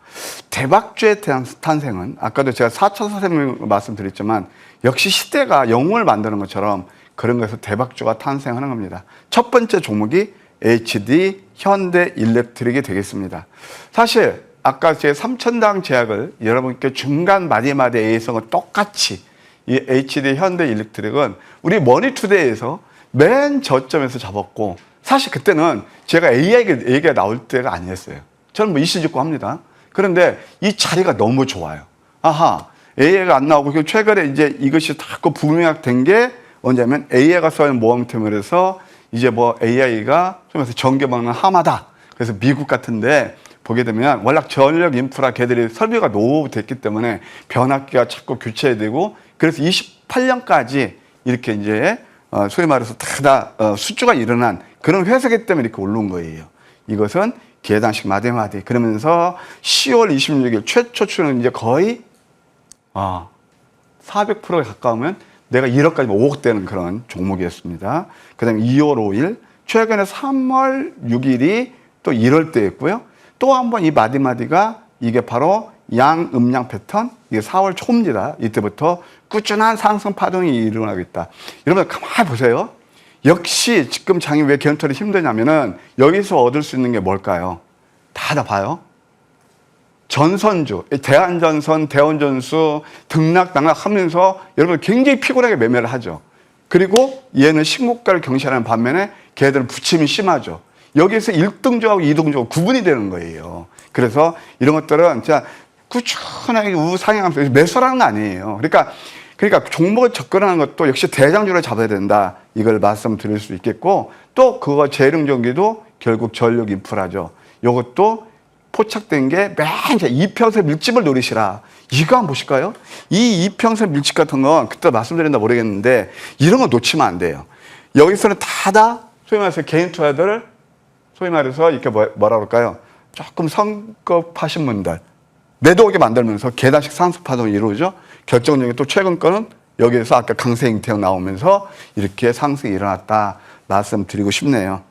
B: 대박주의 탄생은 아까도 제가 4차 사생을 말씀드렸지만 역시 시대가 영웅을 만드는 것처럼 그런 것에서 대박주가 탄생하는 겁니다. 첫 번째 종목이 HD 현대일렉트릭이 되겠습니다. 사실 아까 제 3천당 제약을 여러분께 중간 마디마디 A성을 똑같이 이 HD 현대일렉트릭은 우리 머니투데이에서 맨 저점에서 잡았고, 사실 그때는 제가 AI가 나올 때가 아니었어요. 저는 뭐 이슈 짓고 합니다. 그런데 이 자리가 너무 좋아요. AI가 안 나오고 최근에 이제 이것이 자꾸 부명약 된 게 언제냐면 AI가 써있는 모험템을 해서 이제 뭐 AI가 좀 해서 전개 먹는 하마다. 그래서 미국 같은데 보게 되면 워낙 전력 인프라 걔들이 설비가 노후됐기 때문에 변압기가 자꾸 교체해야 되고, 그래서 28년까지 이렇게 이제 소위 말해서 다 수주가 일어난 그런 회사기 때문에 이렇게 올라온 거예요. 이것은 계단식 마디마디. 그러면서 10월 26일 최초추는 이제 거의 400%에 가까우면 내가 1억까지 5억 되는 그런 종목이었습니다. 그 다음에 2월 5일, 최근에 3월 6일이 또 1월 때였고요. 또 한 번 이 마디마디가 이게 바로 양음양 패턴, 이게 4월 초입니다. 이때부터 꾸준한 상승 파동이 일어나고 있다. 여러분 가만히 보세요. 역시 지금 장이 왜 개헌털이 힘드냐면은 여기서 얻을 수 있는 게 뭘까요? 다 봐요. 전선주, 대한전선, 대원전수 등락당락 하면서 여러분 굉장히 피곤하게 매매를 하죠. 그리고 얘는 신고가를 경신하는 반면에 걔들은 부침이 심하죠. 여기에서 1등주하고 2등주하고 구분이 되는 거예요. 그래서 이런 것들은 진짜 꾸준하게 우상향하면서 매수라는 거 아니에요. 그러니까 종목을 접근하는 것도 역시 대장주를 잡아야 된다. 이걸 말씀드릴 수 있겠고, 또 그거 재능전기도 결국 전력 인프라죠. 이것도 포착된 게 맨 이평선 밀집을 노리시라. 이거 한번 보실까요? 이 이평선 밀집 같은 건 그때 말씀드렸나 모르겠는데 이런 거 놓치면 안 돼요. 여기서는 다 소위 말해서 개인 투자들을 소위 말해서 이렇게 뭐라 그럴까요? 조금 성급하신 분들 매도 오게 만들면서 계단식 상승 파동이 이루어져. 결정적인 또 최근 거는 여기에서 아까 강세잉태형 나오면서 이렇게 상승이 일어났다 말씀드리고 싶네요.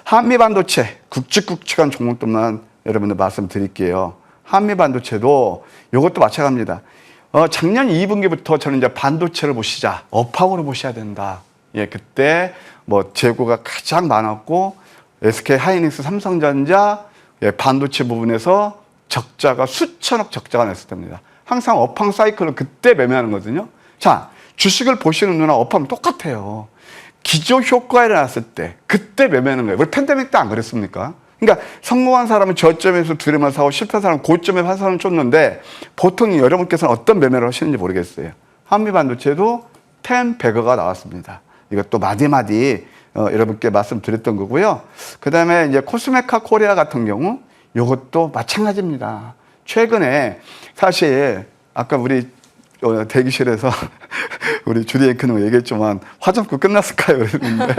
B: 한미반도체 굵직굵직한 종목들만 여러분들 말씀드릴게요. 한미반도체도 이것도 마찬가지입니다. 작년 2분기부터 저는 이제 반도체를 보시자, 업황으로 보셔야 된다. 예, 그때 뭐 재고가 가장 많았고 SK 하이닉스, 삼성전자 반도체 부분에서 적자가 수천억 적자가 났을 때입니다. 항상 업황 사이클을 그때 매매하는 거거든요. 자, 주식을 보시는 누나 업황 똑같아요. 기저 효과가 일어났을 때 그때 매매하는 거예요. 우리 팬데믹 때 안 그랬습니까? 그러니까 성공한 사람은 저점에서 두려만 사고 실패한 사람은 고점에 한 사람은 쫓는데 보통 여러분께서는 어떤 매매를 하시는지 모르겠어요. 한미반도체도 10배거가 나왔습니다. 이것도 마디마디 여러분께 말씀드렸던 거고요. 그 다음에 이제 코스메카 코리아 같은 경우 이것도 마찬가지입니다. 최근에 사실 아까 우리 대기실에서 우리 주디 앵커는 얘기했지만 화장품 끝났을까요? 그랬는데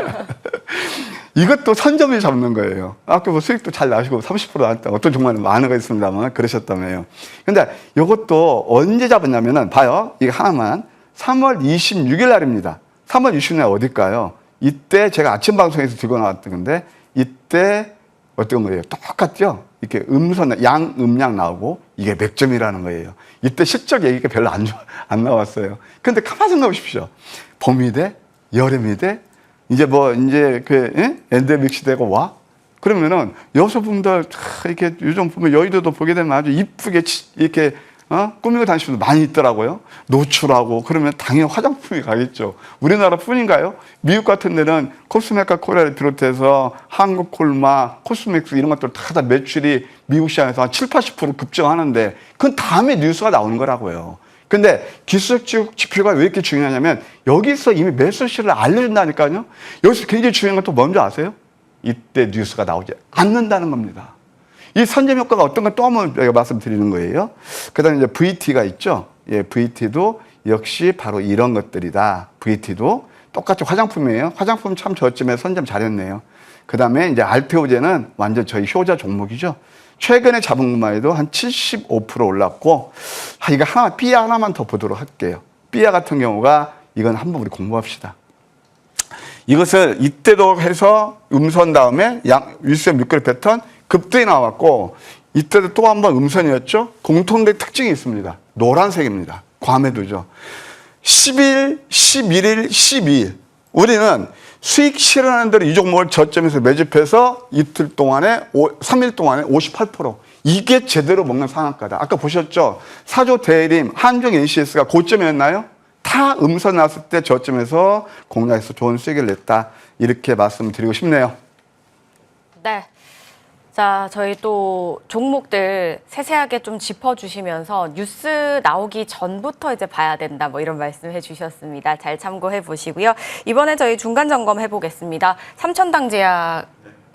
B: 이것도 선점을 잡는 거예요. 아까 뭐 수익도 잘 나시고 30% 나왔다. 어떤 종목은 많은 있습니다만 그러셨다며요. 근데 이것도 언제 잡았냐면은 봐요. 이거 하나만 3월 26일 날입니다. 3월 26일 날 어딜까요? 이때 제가 아침 방송에서 들고 나왔던 건데 이때 어떤 거예요? 똑같죠? 이렇게 음선, 양, 음량 나오고 이게 맥점이라는 거예요. 이때 실적 얘기가 별로 안 나왔어요. 근데 가만히 생각해 보십시오. 봄이 돼? 여름이 돼? 이제 엔데믹 시대가 와? 그러면은 여성분들 이렇게 요즘 보면 여의도도 보게 되면 아주 이쁘게 이렇게 꾸미고 다니시는 분들 많이 있더라고요. 노출하고 그러면 당연히 화장품이 가겠죠. 우리나라 뿐인가요? 미국 같은 데는 코스메카 코리아를 비롯해서 한국콜마, 코스맥스 이런 것들 다 매출이 미국 시장에서 한 7, 80% 급증하는데 그건 다음에 뉴스가 나오는 거라고요. 근데 기술적 지표가 왜 이렇게 중요하냐면 여기서 이미 매수 시를 알려준다니까요. 여기서 굉장히 중요한 건 또 뭔지 아세요? 이때 뉴스가 나오지 않는다는 겁니다. 이 선점 효과가 어떤 걸 또 한번 말씀드리는 거예요. 그 다음에 이제 VT가 있죠. 예, VT도 역시 바로 이런 것들이다. VT도 똑같이 화장품이에요. 화장품 참 저쯤에 선점 잘했네요. 그 다음에 이제 알테오제는 완전 저희 효자 종목이죠. 최근에 잡은 것만 해도 한 75% 올랐고, 이거 삐아 하나만 더 보도록 할게요. 삐아 같은 경우가 이건 한번 우리 공부합시다. 이것을 이때도 해서 음선 다음에 윌슨 뮤클 패턴 급등이 나왔고 이때도 또 한 번 음선이었죠. 공통된 특징이 있습니다. 노란색입니다. 과매도죠. 10일, 11일, 12일 우리는 수익 실현하는 대로 이 종목을 저점에서 매집해서 이틀 동안에 3일 동안에 58% 이게 제대로 먹는 상한가다. 아까 보셨죠? 사조 대림, 한중 NCS가 고점이었나요? 다 음선 나왔을 때 저점에서 공략해서 좋은 수익을 냈다. 이렇게 말씀드리고 싶네요.
A: 네. 자, 저희 또 종목들 세세하게 좀 짚어주시면서 뉴스 나오기 전부터 이제 봐야 된다, 뭐 이런 말씀 해주셨습니다. 잘 참고해 보시고요. 이번에 저희 중간 점검 해보겠습니다. 삼천당 제약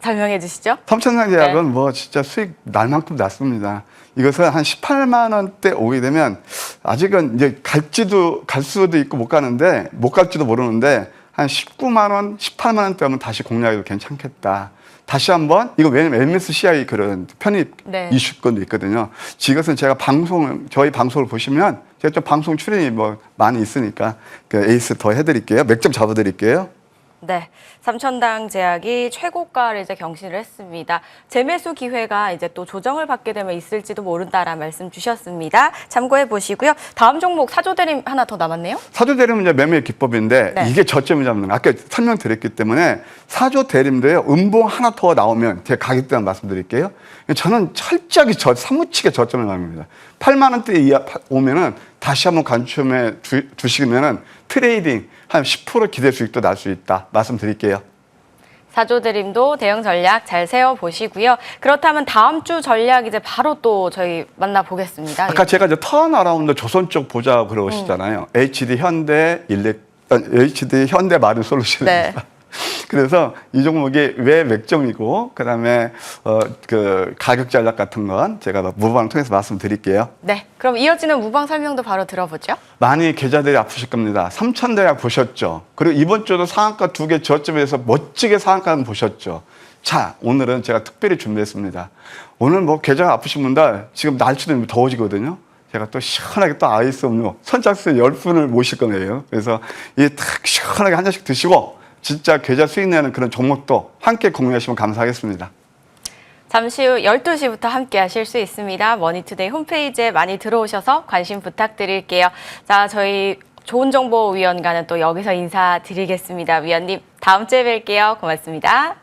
A: 설명해 주시죠.
B: 삼천당 제약은 뭐 진짜 수익 날 만큼 났습니다. 이것은 한 18만 원대 오게 되면 아직은 이제 갈 수도 있고 못 갈지도 모르는데 한 19만 원, 18만 원대 하면 다시 공략해도 괜찮겠다. 다시 한번 이거 왜냐면 MSCI 그런 편입 이슈권도 있거든요. 이것은 제가 저희 방송을 보시면 제가 좀 방송 출연이 뭐 많이 있으니까 그 에이스 더 해드릴게요. 맥점 잡아드릴게요.
A: 네, 삼천당 제약이 최고가를 이제 경신을 했습니다. 재매수 기회가 이제 또 조정을 받게 되면 있을지도 모른다라는 말씀 주셨습니다. 참고해 보시고요. 다음 종목 사조대림 하나 더 남았네요.
B: 사조대림은 이제 매매 기법인데 이게 저점을 잡는 거. 아까 설명드렸기 때문에 사조대림도요. 음봉 하나 더 나오면 제가 가격대만 말씀드릴게요. 저는 철저하게 사무치게 저점을 잡습니다. 8만 원대 이하 오면은 다시 한번 간춤에 두시면은 트레이딩 한 10% 기대 수익도 날 수 있다 말씀드릴게요.
A: 사조드림도 대응 전략 잘 세워보시고요. 그렇다면 다음 주 전략 이제 바로 또 저희 만나보겠습니다.
B: 아까 제가 이제 턴어라운드 조선 쪽 보자 그러시잖아요. HD 현대 마른 솔루션입니다.
A: 네.
B: 그래서 이 종목이 왜 맥점이고 그다음에 그 가격 전략 같은 건 제가 무방을 통해서 말씀드릴게요.
A: 네, 그럼 이어지는 무방 설명도 바로 들어보죠.
B: 많이 계좌들이 아프실 겁니다. 삼천대약 보셨죠? 그리고 이번 주도 상한가 2개 저점에서 멋지게 상한가는 보셨죠? 자, 오늘은 제가 특별히 준비했습니다. 오늘 뭐 계좌가 아프신 분들 지금 날씨도 더워지거든요. 제가 또 시원하게 또 아이스 음료 선착순 10분을 모실 거예요. 그래서 이 탁 시원하게 한 잔씩 드시고 진짜 계좌 수익 내는 그런 종목도 함께 공유하시면 감사하겠습니다.
A: 잠시 후 12시부터 함께 하실 수 있습니다. 머니투데이 홈페이지에 많이 들어오셔서 관심 부탁드릴게요. 자, 저희 좋은정보위원과는 또 여기서 인사드리겠습니다. 위원님, 다음 주에 뵐게요. 고맙습니다.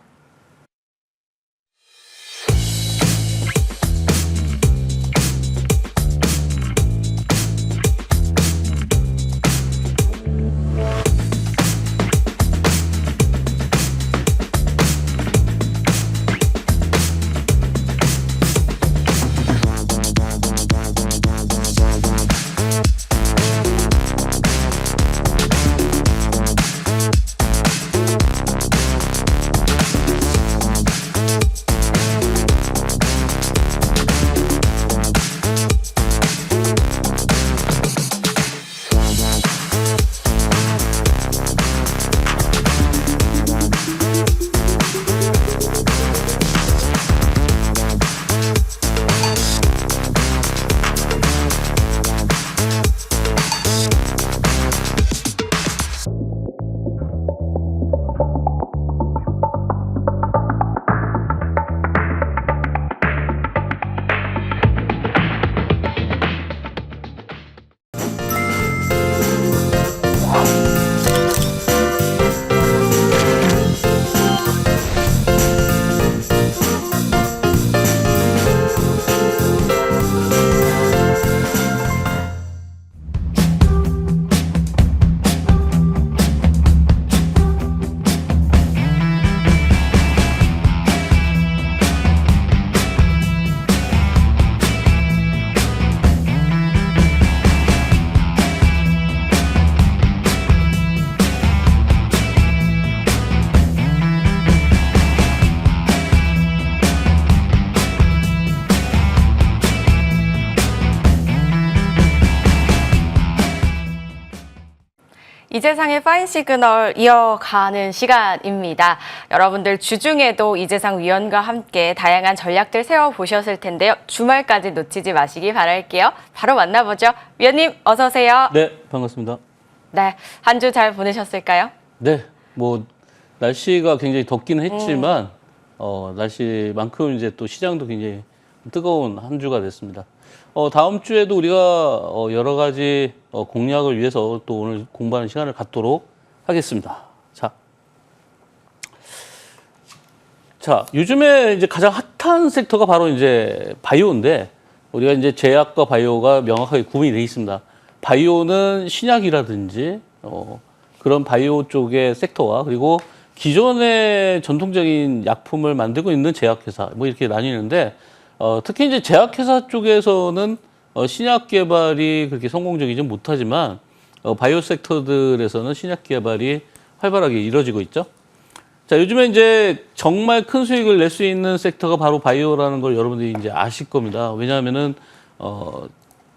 A: 이재상의 파인 시그널 이어가는 시간입니다. 여러분들 주중에도 이재상 위원과 함께 다양한 전략들 세워보셨을 텐데요. 주말까지 놓치지 마시기 바랄게요. 바로 만나보죠. 위원님 어서 오세요.
C: 네, 반갑습니다.
A: 네, 한 주 잘 보내셨을까요?
C: 네, 뭐 날씨가 굉장히 덥기는 했지만 날씨만큼 이제 또 시장도 굉장히 뜨거운 한 주가 됐습니다. 다음 주에도 우리가 여러 가지 공략을 위해서 또 오늘 공부하는 시간을 갖도록 하겠습니다. 자, 요즘에 이제 가장 핫한 섹터가 바로 이제 바이오인데 우리가 이제 제약과 바이오가 명확하게 구분이 되어 있습니다. 바이오는 신약이라든지 그런 바이오 쪽의 섹터와 그리고 기존의 전통적인 약품을 만들고 있는 제약회사 뭐 이렇게 나뉘는데 특히 이제 제약회사 쪽에서는 신약 개발이 그렇게 성공적이지 못하지만 바이오 섹터들에서는 신약 개발이 활발하게 이루어지고 있죠. 자, 요즘에 이제 정말 큰 수익을 낼 수 있는 섹터가 바로 바이오라는 걸 여러분들이 이제 아실 겁니다. 왜냐하면은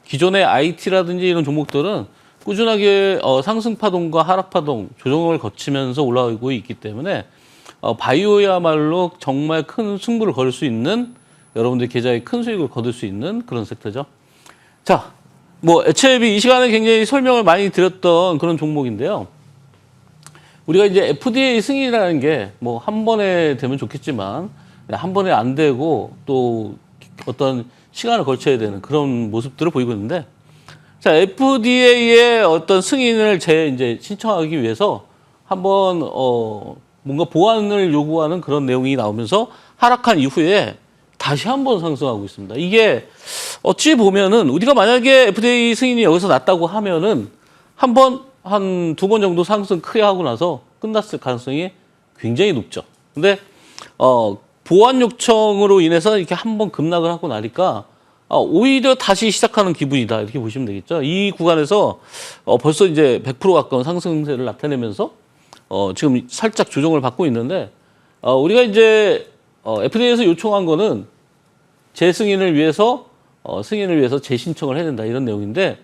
C: 기존의 IT라든지 이런 종목들은 꾸준하게 상승 파동과 하락 파동 조정을 거치면서 올라오고 있기 때문에 바이오야말로 정말 큰 승부를 걸을 수 있는 여러분들 계좌에 큰 수익을 거둘 수 있는 그런 섹터죠. 자, 뭐 HLB 이 시간에 굉장히 설명을 많이 드렸던 그런 종목인데요. 우리가 이제 FDA 승인이라는 게 뭐 한 번에 되면 좋겠지만 한 번에 안 되고 또 어떤 시간을 걸쳐야 되는 그런 모습들을 보이고 있는데, 자, FDA의 어떤 승인을 이제 신청하기 위해서 한번 뭔가 보완을 요구하는 그런 내용이 나오면서 하락한 이후에 다시 한번 상승하고 있습니다. 이게 어찌 보면은 우리가 만약에 FDA 승인이 여기서 났다고 하면은 한 두 번 정도 상승 크게 하고 나서 끝났을 가능성이 굉장히 높죠. 근데 보완 요청으로 인해서 이렇게 한번 급락을 하고 나니까 오히려 다시 시작하는 기분이다 이렇게 보시면 되겠죠. 이 구간에서 벌써 이제 100% 가까운 상승세를 나타내면서 지금 살짝 조정을 받고 있는데 우리가 이제 FDA에서 요청한 거는 재승인을 위해서 재신청을 해야 된다 이런 내용인데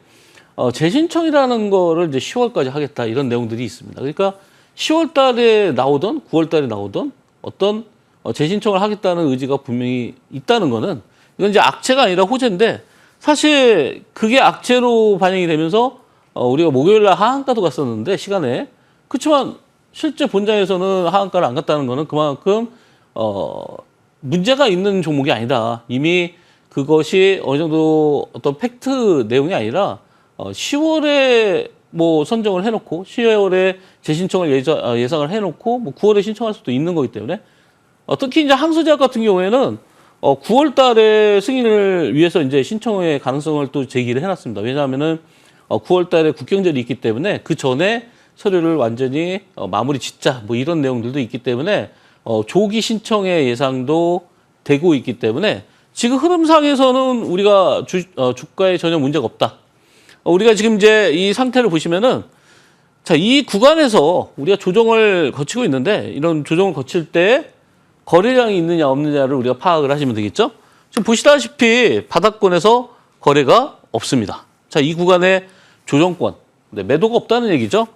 C: 재신청이라는 거를 이제 10월까지 하겠다 이런 내용들이 있습니다. 그러니까 10월 달에 나오던 9월 달에 나오던 어떤 재신청을 하겠다는 의지가 분명히 있다는 거는 이건 이제 악재가 아니라 호재인데 사실 그게 악재로 반영이 되면서 우리가 목요일 날 하한가도 갔었는데 시간에 그렇지만 실제 본장에서는 하한가를 안 갔다는 거는 그만큼 문제가 있는 종목이 아니다. 이미 그것이 어느 정도 어떤 팩트 내용이 아니라 10월에 뭐 선정을 해놓고 10월에 재신청을 예상을 해놓고 뭐 9월에 신청할 수도 있는 거기 때문에 특히 이제 항소제약 같은 경우에는 9월 달에 승인을 위해서 이제 신청의 가능성을 또 제기를 해놨습니다. 왜냐하면은 9월 달에 국경절이 있기 때문에 그 전에 서류를 완전히 마무리 짓자 뭐 이런 내용들도 있기 때문에 조기 신청의 예상도 되고 있기 때문에 지금 흐름상에서는 우리가 주가에 전혀 문제가 없다. 우리가 지금 이제 이 상태를 보시면은 자, 이 구간에서 우리가 조정을 거치고 있는데 이런 조정을 거칠 때 거래량이 있느냐 없느냐를 우리가 파악을 하시면 되겠죠. 지금 보시다시피 바닥권에서 거래가 없습니다. 자, 이 구간에 조정권, 매도가 없다는 얘기죠.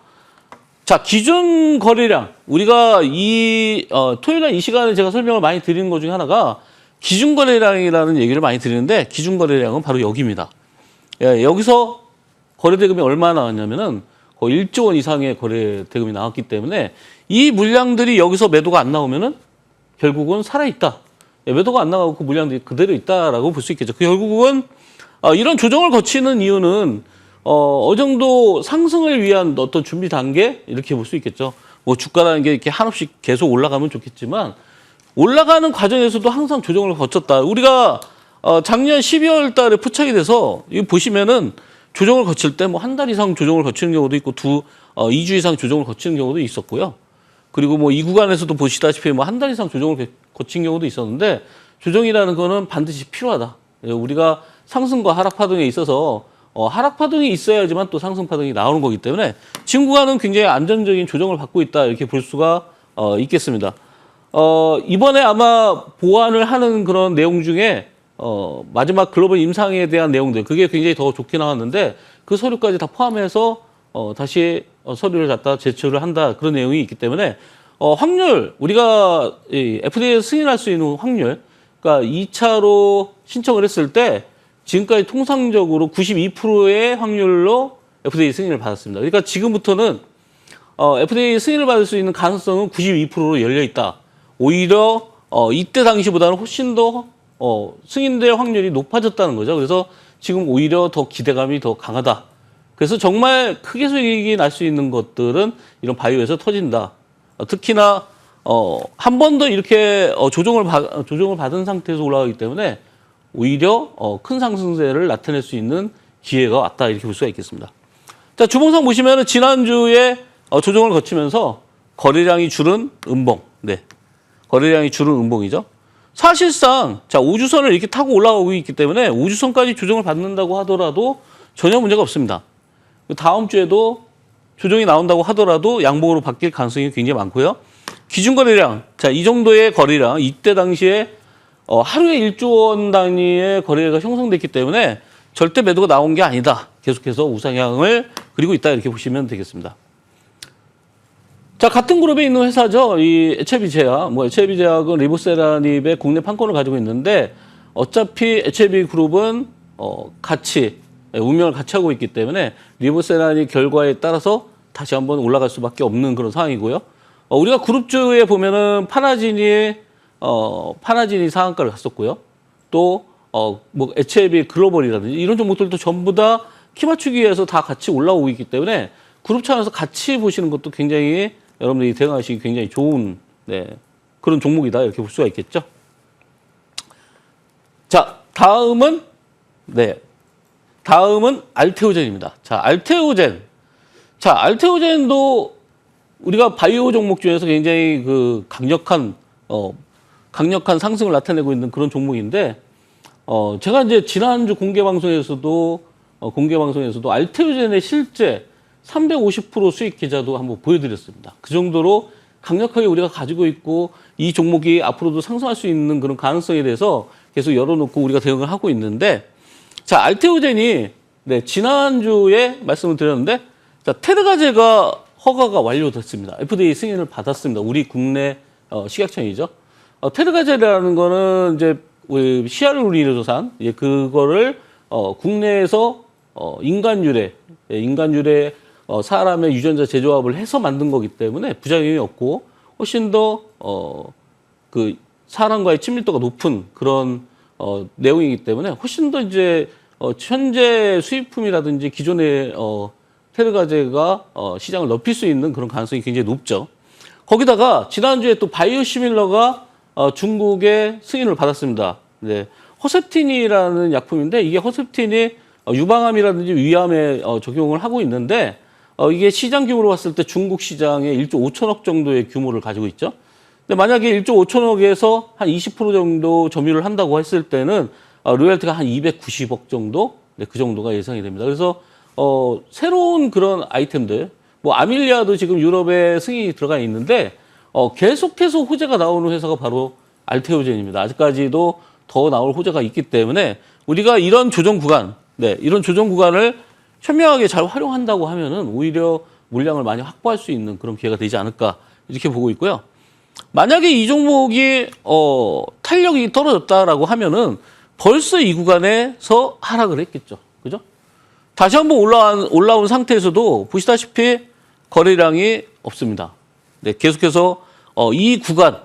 C: 자, 기준 거래량 우리가 토요일 날 이 시간에 제가 설명을 많이 드리는 것 중에 하나가 기준 거래량이라는 얘기를 많이 드리는데 기준 거래량은 바로 여기입니다. 여기서 거래 대금이 얼마 나왔냐면은 거의 1조 원 이상의 거래 대금이 나왔기 때문에 이 물량들이 여기서 매도가 안 나오면은 결국은 살아있다. 매도가 안 나가고 그 물량들이 그대로 있다라고 볼 수 있겠죠. 결국은 이런 조정을 거치는 이유는 어느 정도 상승을 위한 어떤 준비 단계 이렇게 볼 수 있겠죠. 뭐 주가라는 게 이렇게 한없이 계속 올라가면 좋겠지만 올라가는 과정에서도 항상 조정을 거쳤다. 우리가 작년 12월 달에 포착이 돼서 이거 보시면은 조정을 거칠 때 뭐 한 달 이상 조정을 거치는 경우도 있고 2주 이상 조정을 거치는 경우도 있었고요. 그리고 뭐 이 구간에서도 보시다시피 뭐 한 달 이상 조정을 거친 경우도 있었는데 조정이라는 거는 반드시 필요하다. 우리가 상승과 하락 파동에 있어서 하락 파동이 있어야지만 또 상승 파동이 나오는 거기 때문에 지금 구간은 굉장히 안정적인 조정을 받고 있다 이렇게 볼 수가 있겠습니다. 이번에 아마 보완을 하는 그런 내용 중에 마지막 글로벌 임상에 대한 내용들 그게 굉장히 더 좋게 나왔는데 그 서류까지 다 포함해서 다시 서류를 갖다 제출을 한다 그런 내용이 있기 때문에 확률 우리가 FDA에 승인할 수 있는 확률 그러니까 2차로 신청을 했을 때 지금까지 통상적으로 92%의 확률로 FDA 승인을 받았습니다. 그러니까 지금부터는 FDA 승인을 받을 수 있는 가능성은 92%로 열려 있다. 오히려 이때 당시보다는 훨씬 더 승인될 확률이 높아졌다는 거죠. 그래서 지금 오히려 더 기대감이 더 강하다. 그래서 정말 크게 수익이 날 수 있는 것들은 이런 바이오에서 터진다. 특히나 한 번 더 이렇게 조정을 받은 상태에서 올라가기 때문에 오히려 큰 상승세를 나타낼 수 있는 기회가 왔다 이렇게 볼 수가 있겠습니다. 자, 주봉상 보시면은 지난주에 조정을 거치면서 거래량이 줄은 음봉. 네. 거래량이 줄은 음봉이죠. 사실상 자, 우주선을 이렇게 타고 올라가고 있기 때문에 우주선까지 조정을 받는다고 하더라도 전혀 문제가 없습니다. 다음 주에도 조정이 나온다고 하더라도 양봉으로 바뀔 가능성이 굉장히 많고요. 기준 거래량, 자, 이 정도의 거래량, 이때 당시에 하루에 1조 원 단위의 거래가 형성됐기 때문에 절대 매도가 나온 게 아니다. 계속해서 우상향을 그리고 있다 이렇게 보시면 되겠습니다. 자, 같은 그룹에 있는 회사죠. 이 HLB 제약, HLB 제약은 리보세라닙의 국내 판권을 가지고 있는데 어차피 HLB 그룹은 운명을 같이 하고 있기 때문에 리보세라닙 결과에 따라서 다시 한번 올라갈 수밖에 없는 그런 상황이고요. 우리가 그룹주에 보면은 파나진이 상한가를 갔었고요. 또 HLB 글로벌이라든지 이런 종목들도 전부 다 키 맞추기 위해서 다 같이 올라오고 있기 때문에 그룹 차원에서 같이 보시는 것도 굉장히 여러분들이 대응하시기 굉장히 좋은 그런 종목이다 이렇게 볼 수가 있겠죠. 자, 다음은 알테오젠입니다. 자, 알테오젠도 우리가 바이오 종목 중에서 굉장히 그 강력한 강력한 상승을 나타내고 있는 그런 종목인데 제가 이제 지난주 공개 방송에서도 알테오젠의 실제 350% 수익 계좌도 한번 보여드렸습니다. 그 정도로 강력하게 우리가 가지고 있고 이 종목이 앞으로도 상승할 수 있는 그런 가능성에 대해서 계속 열어놓고 우리가 대응을 하고 있는데, 자, 알테오젠이 지난주에 말씀을 드렸는데, 자, 테르가제가 허가가 완료됐습니다. FDA 승인을 받았습니다. 우리 국내 식약청이죠. 테르가제라는 거는 이제 시아르우리노산, 그거를 국내에서 인간 유래 사람의 유전자 재조합을 해서 만든 거기 때문에 부작용이 없고 훨씬 더 그 사람과의 친밀도가 높은 그런 내용이기 때문에 훨씬 더 이제 현재 수입품이라든지 기존의 테르가제가 시장을 넓힐 수 있는 그런 가능성이 굉장히 높죠. 거기다가 지난주에 또 바이오시밀러가 중국의 승인을 받았습니다. 네. 허셉틴이라는 약품인데 이게 허셉틴이 유방암이라든지 위암에 적용을 하고 있는데 이게 시장 규모로 봤을 때 중국 시장의 1조 5천억 정도의 규모를 가지고 있죠. 근데 만약에 1조 5천억에서 한 20% 정도 점유를 한다고 했을 때는 로열티가 한 290억 정도? 네, 그 정도가 예상이 됩니다. 그래서 새로운 그런 아이템들, 뭐 아밀리아도 지금 유럽에 승인이 들어가 있는데 계속해서 호재가 나오는 회사가 바로 알테오젠입니다. 아직까지도 더 나올 호재가 있기 때문에 우리가 이런 조정 구간, 이런 조정 구간을 현명하게 잘 활용한다고 하면은 오히려 물량을 많이 확보할 수 있는 그런 기회가 되지 않을까 이렇게 보고 있고요. 만약에 이 종목이 탄력이 떨어졌다라고 하면은 벌써 이 구간에서 하락을 했겠죠. 그죠? 다시 한번 올라온 상태에서도 보시다시피 거래량이 없습니다. 네, 계속해서 이 구간,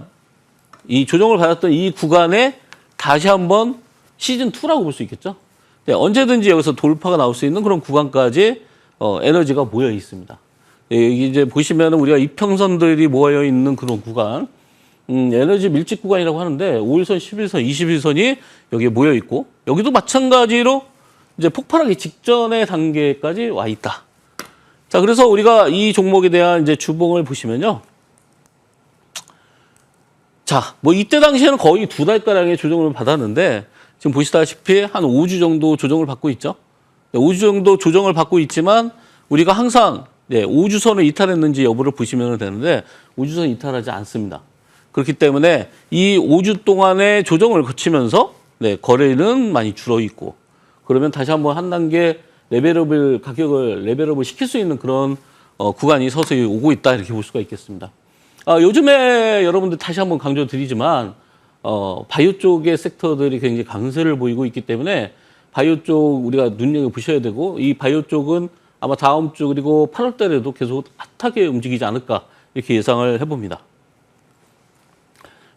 C: 이 조정을 받았던 이 구간에 다시 한번 시즌2라고 볼 수 있겠죠. 네, 언제든지 여기서 돌파가 나올 수 있는 그런 구간까지 에너지가 모여 있습니다. 네, 이제 보시면은 우리가 이평선들이 모여 있는 그런 구간, 에너지 밀집 구간이라고 하는데 5일선, 11선, 21선이 여기에 모여 있고 여기도 마찬가지로 이제 폭발하기 직전의 단계까지 와 있다. 자, 그래서 우리가 이 종목에 대한 이제 주봉을 보시면요. 자, 뭐 이때 당시에는 거의 2달가량의 조정을 받았는데 지금 보시다시피 한 5주 정도 조정을 받고 있죠. 5주 정도 조정을 받고 있지만 우리가 항상 5주선을 이탈했는지 여부를 보시면 되는데 5주선 이탈하지 않습니다. 그렇기 때문에 이 5주 동안의 조정을 거치면서 거래는 많이 줄어 있고 그러면 다시 한번 한 단계 가격을 레벨업을 시킬 수 있는 그런 구간이 서서히 오고 있다 이렇게 볼 수가 있겠습니다. 요즘에 여러분들 다시 한번 강조드리지만 바이오 쪽의 섹터들이 굉장히 강세를 보이고 있기 때문에 바이오 쪽 우리가 눈여겨보셔야 되고 이 바이오 쪽은 아마 다음 주 그리고 8월 달에도 계속 핫하게 움직이지 않을까 이렇게 예상을 해봅니다.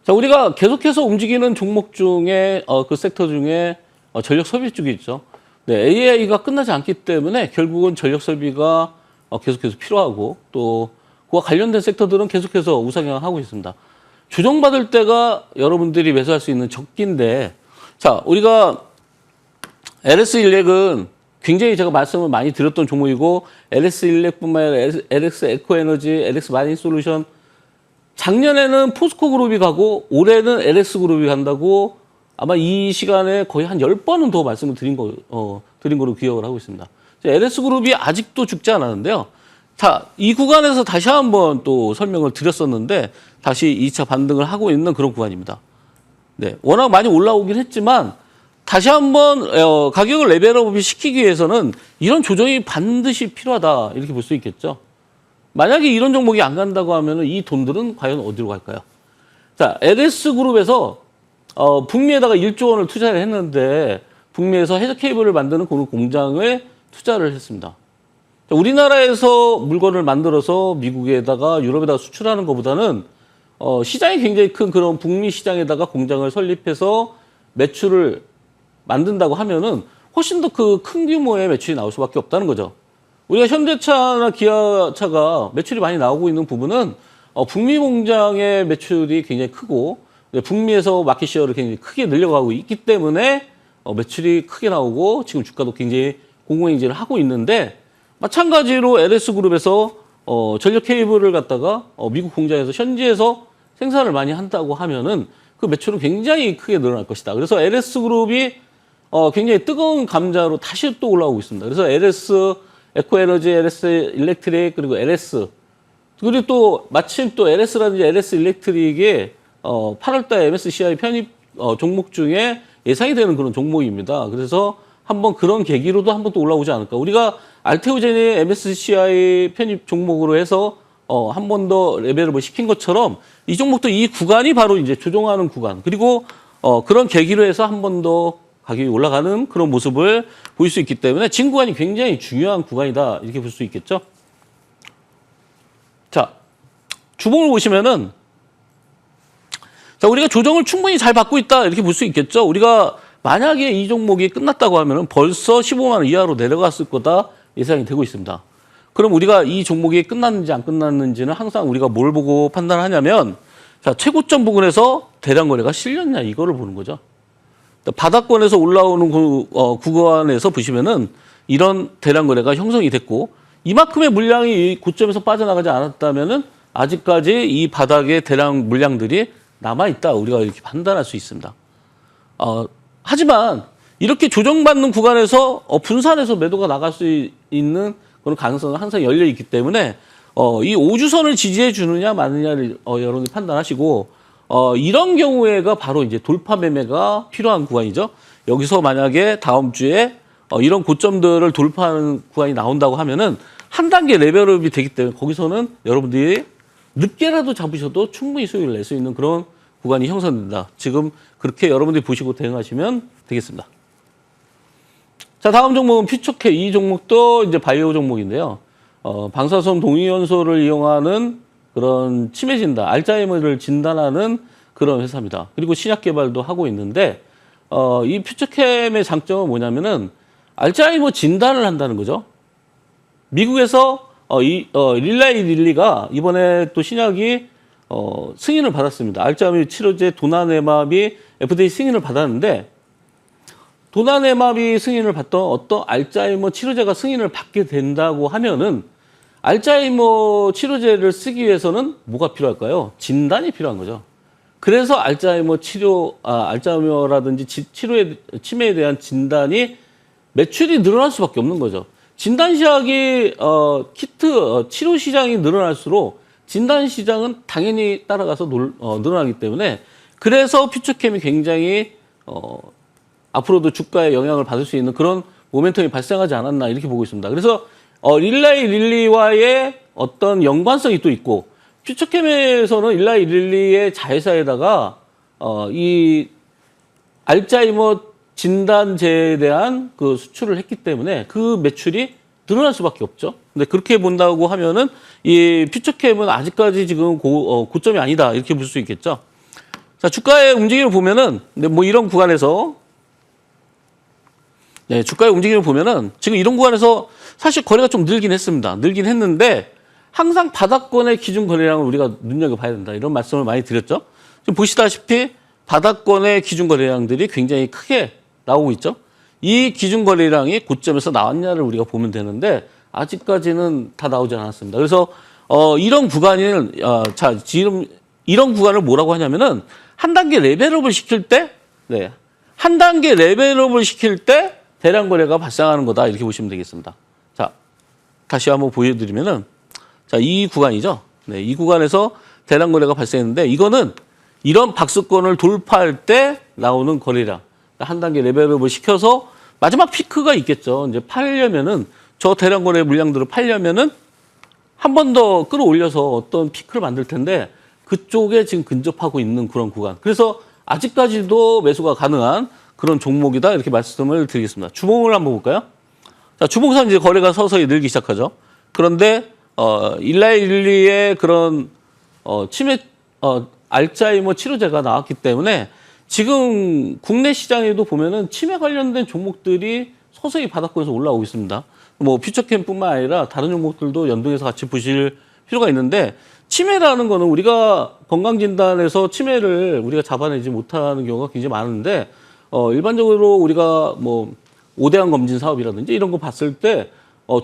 C: 자, 우리가 계속해서 움직이는 종목 중에 그 섹터 중에 전력 소비 쪽이 있죠. AI가 끝나지 않기 때문에 결국은 전력 소비가 계속해서 필요하고 또 그와 관련된 섹터들은 계속해서 우상향하고 있습니다. 조정받을 때가 여러분들이 매수할 수 있는 적기인데, 자, 우리가 LS1렉은 굉장히 제가 말씀을 많이 드렸던 종목이고, LS1렉뿐만 아니라 LX 에코에너지, LX 마린 솔루션, 작년에는 포스코 그룹이 가고, 올해는 LS 그룹이 간다고 아마 이 시간에 거의 한 10번은 더 말씀을 드린 거로 기억을 하고 있습니다. LS 그룹이 아직도 죽지 않았는데요. 자, 이 구간에서 다시 한번 또 설명을 드렸었는데 다시 2차 반등을 하고 있는 그런 구간입니다. 네, 워낙 많이 올라오긴 했지만 다시 한번 가격을 레벨업 시키기 위해서는 이런 조정이 반드시 필요하다 이렇게 볼 수 있겠죠. 만약에 이런 종목이 안 간다고 하면 이 돈들은 과연 어디로 갈까요? 자, LS그룹에서 북미에다가 1조 원을 투자를 했는데 북미에서 해저 케이블을 만드는 그 공장에 투자를 했습니다. 우리나라에서 물건을 만들어서 미국에다가 유럽에다가 수출하는 것보다는 시장이 굉장히 큰 그런 북미 시장에다가 공장을 설립해서 매출을 만든다고 하면은 훨씬 더 그 큰 규모의 매출이 나올 수밖에 없다는 거죠. 우리가 현대차나 기아차가 매출이 많이 나오고 있는 부분은 북미 공장의 매출이 굉장히 크고 북미에서 마켓시어를 굉장히 크게 늘려가고 있기 때문에 매출이 크게 나오고 지금 주가도 굉장히 공공행진을 하고 있는데 마찬가지로 LS그룹에서 전력 케이블을 갖다가 미국 공장에서 현지에서 생산을 많이 한다고 하면은 그 매출은 굉장히 크게 늘어날 것이다. 그래서 LS그룹이 굉장히 뜨거운 감자로 다시 또 올라오고 있습니다. 그래서 LS 에코에너지, LS 일렉트릭, 그리고 LS, 그리고 또 마침 또 LS라든지 LS 일렉트릭이 8월달 MSCI 편입 종목 중에 예상이 되는 그런 종목입니다. 그래서 한번 그런 계기로도 한번 또 올라오지 않을까. 우리가 알테오젠이 MSCI 편입 종목으로 해서 한 번 더 레벨업을 시킨 것처럼 이 종목도 이 구간이 바로 이제 조정하는 구간. 그리고 그런 계기로 해서 한 번 더 가격이 올라가는 그런 모습을 보일 수 있기 때문에 지금 구간이 굉장히 중요한 구간이다. 이렇게 볼 수 있겠죠. 자, 주봉을 보시면은 자, 우리가 조정을 충분히 잘 받고 있다. 이렇게 볼 수 있겠죠. 우리가 만약에 이 종목이 끝났다고 하면은 벌써 15만 원 이하로 내려갔을 거다 예상이 되고 있습니다. 그럼 우리가 이 종목이 끝났는지 안 끝났는지는 항상 우리가 뭘 보고 판단하냐면 자, 최고점 부근에서 대량 거래가 실렸냐 이거를 보는 거죠. 바닥권에서 올라오는 구간에서 보시면은 이런 대량 거래가 형성이 됐고 이만큼의 물량이 이 고점에서 빠져나가지 않았다면은 아직까지 이 바닥에 대량 물량들이 남아 있다. 우리가 이렇게 판단할 수 있습니다. 하지만 이렇게 조정받는 구간에서 분산해서 매도가 나갈 수 있는 그런 가능성은 항상 열려 있기 때문에 이 5주선을 지지해 주느냐 마느냐를 여러분이 판단하시고 이런 경우에가 바로 이제 돌파 매매가 필요한 구간이죠. 여기서 만약에 다음 주에 이런 고점들을 돌파하는 구간이 나온다고 하면은 한 단계 레벨업이 되기 때문에 거기서는 여러분들이 늦게라도 잡으셔도 충분히 수익을 낼 수 있는 그런 구간이 형성된다. 지금 그렇게 여러분들이 보시고 대응하시면 되겠습니다. 자, 다음 종목은 퓨처케. 이 종목도 이제 바이오 종목인데요. 방사선 동위원소를 이용하는 그런 치매 진단, 알츠하이머를 진단하는 그런 회사입니다. 그리고 신약 개발도 하고 있는데, 이 퓨처캠의 장점은 뭐냐면은 알츠하이머 진단을 한다는 거죠. 미국에서 릴라이 릴리가 이번에 또 신약이 승인을 받았습니다. 알츠하이머 치료제 도나네맙이 FDA 승인을 받았는데 도나네맙이 승인을 받던 어떤 알츠하이머 치료제가 승인을 받게 된다고 하면은 알츠하이머 치료제를 쓰기 위해서는 뭐가 필요할까요? 진단이 필요한 거죠. 그래서 알츠하이머 알츠하이머라든지 치매에 대한 진단이 매출이 늘어날 수밖에 없는 거죠. 진단시약이 키트 치료 시장이 늘어날수록 진단 시장은 당연히 따라가서 늘어나기 때문에 그래서 퓨처캠이 굉장히 앞으로도 주가에 영향을 받을 수 있는 그런 모멘텀이 발생하지 않았나 이렇게 보고 있습니다. 그래서 릴라이 릴리와의 어떤 연관성이 또 있고 퓨처캠에서는 릴라이 릴리의 자회사에다가 이 알츠하이머 진단제에 대한 그 수출을 했기 때문에 그 매출이 늘어날 수밖에 없죠. 근데 그렇게 본다고 하면은 이 퓨처캠은 아직까지 지금 고점이 아니다 이렇게 볼 수 있겠죠. 자, 주가의 움직임을 보면은 뭐 이런 구간에서 주가의 움직임을 보면은 지금 이런 구간에서 사실 거래가 좀 늘긴 했습니다. 늘긴 했는데 항상 바닥권의 기준 거래량을 우리가 눈여겨봐야 된다. 이런 말씀을 많이 드렸죠. 지금 보시다시피 바닥권의 기준 거래량들이 굉장히 크게 나오고 있죠. 이 기준 거래량이 고점에서 나왔냐를 우리가 보면 되는데 아직까지는 다 나오지 않았습니다. 그래서 이런 구간은 지금 이런 구간을 뭐라고 하냐면은 한 단계 레벨업을 시킬 때, 한 단계 레벨업을 시킬 때 대량 거래가 발생하는 거다 이렇게 보시면 되겠습니다. 자, 다시 한번 보여드리면은 자, 이 구간이죠. 이 구간에서 대량 거래가 발생했는데 이거는 이런 박스권을 돌파할 때 나오는 거래량. 한 단계 레벨업을 시켜서 마지막 피크가 있겠죠. 이제 팔려면은 저 대량 거래 물량들을 팔려면은 한 번 더 끌어올려서 어떤 피크를 만들 텐데 그쪽에 지금 근접하고 있는 그런 구간. 그래서 아직까지도 매수가 가능한 그런 종목이다 이렇게 말씀을 드리겠습니다. 주봉을 한번 볼까요? 자, 주봉상 이제 거래가 서서히 늘기 시작하죠. 그런데 일라이 릴리의 그런 알츠하이머 치료제가 나왔기 때문에 지금 국내 시장에도 보면은 치매 관련된 종목들이 서서히 바닥권에서 올라오고 있습니다. 뭐 퓨처캠뿐만 아니라 다른 종목들도 연동해서 같이 보실 필요가 있는데 치매라는 거는 우리가 건강진단에서 치매를 우리가 잡아내지 못하는 경우가 굉장히 많은데 일반적으로 우리가 뭐 5대암 검진 사업이라든지 이런 거 봤을 때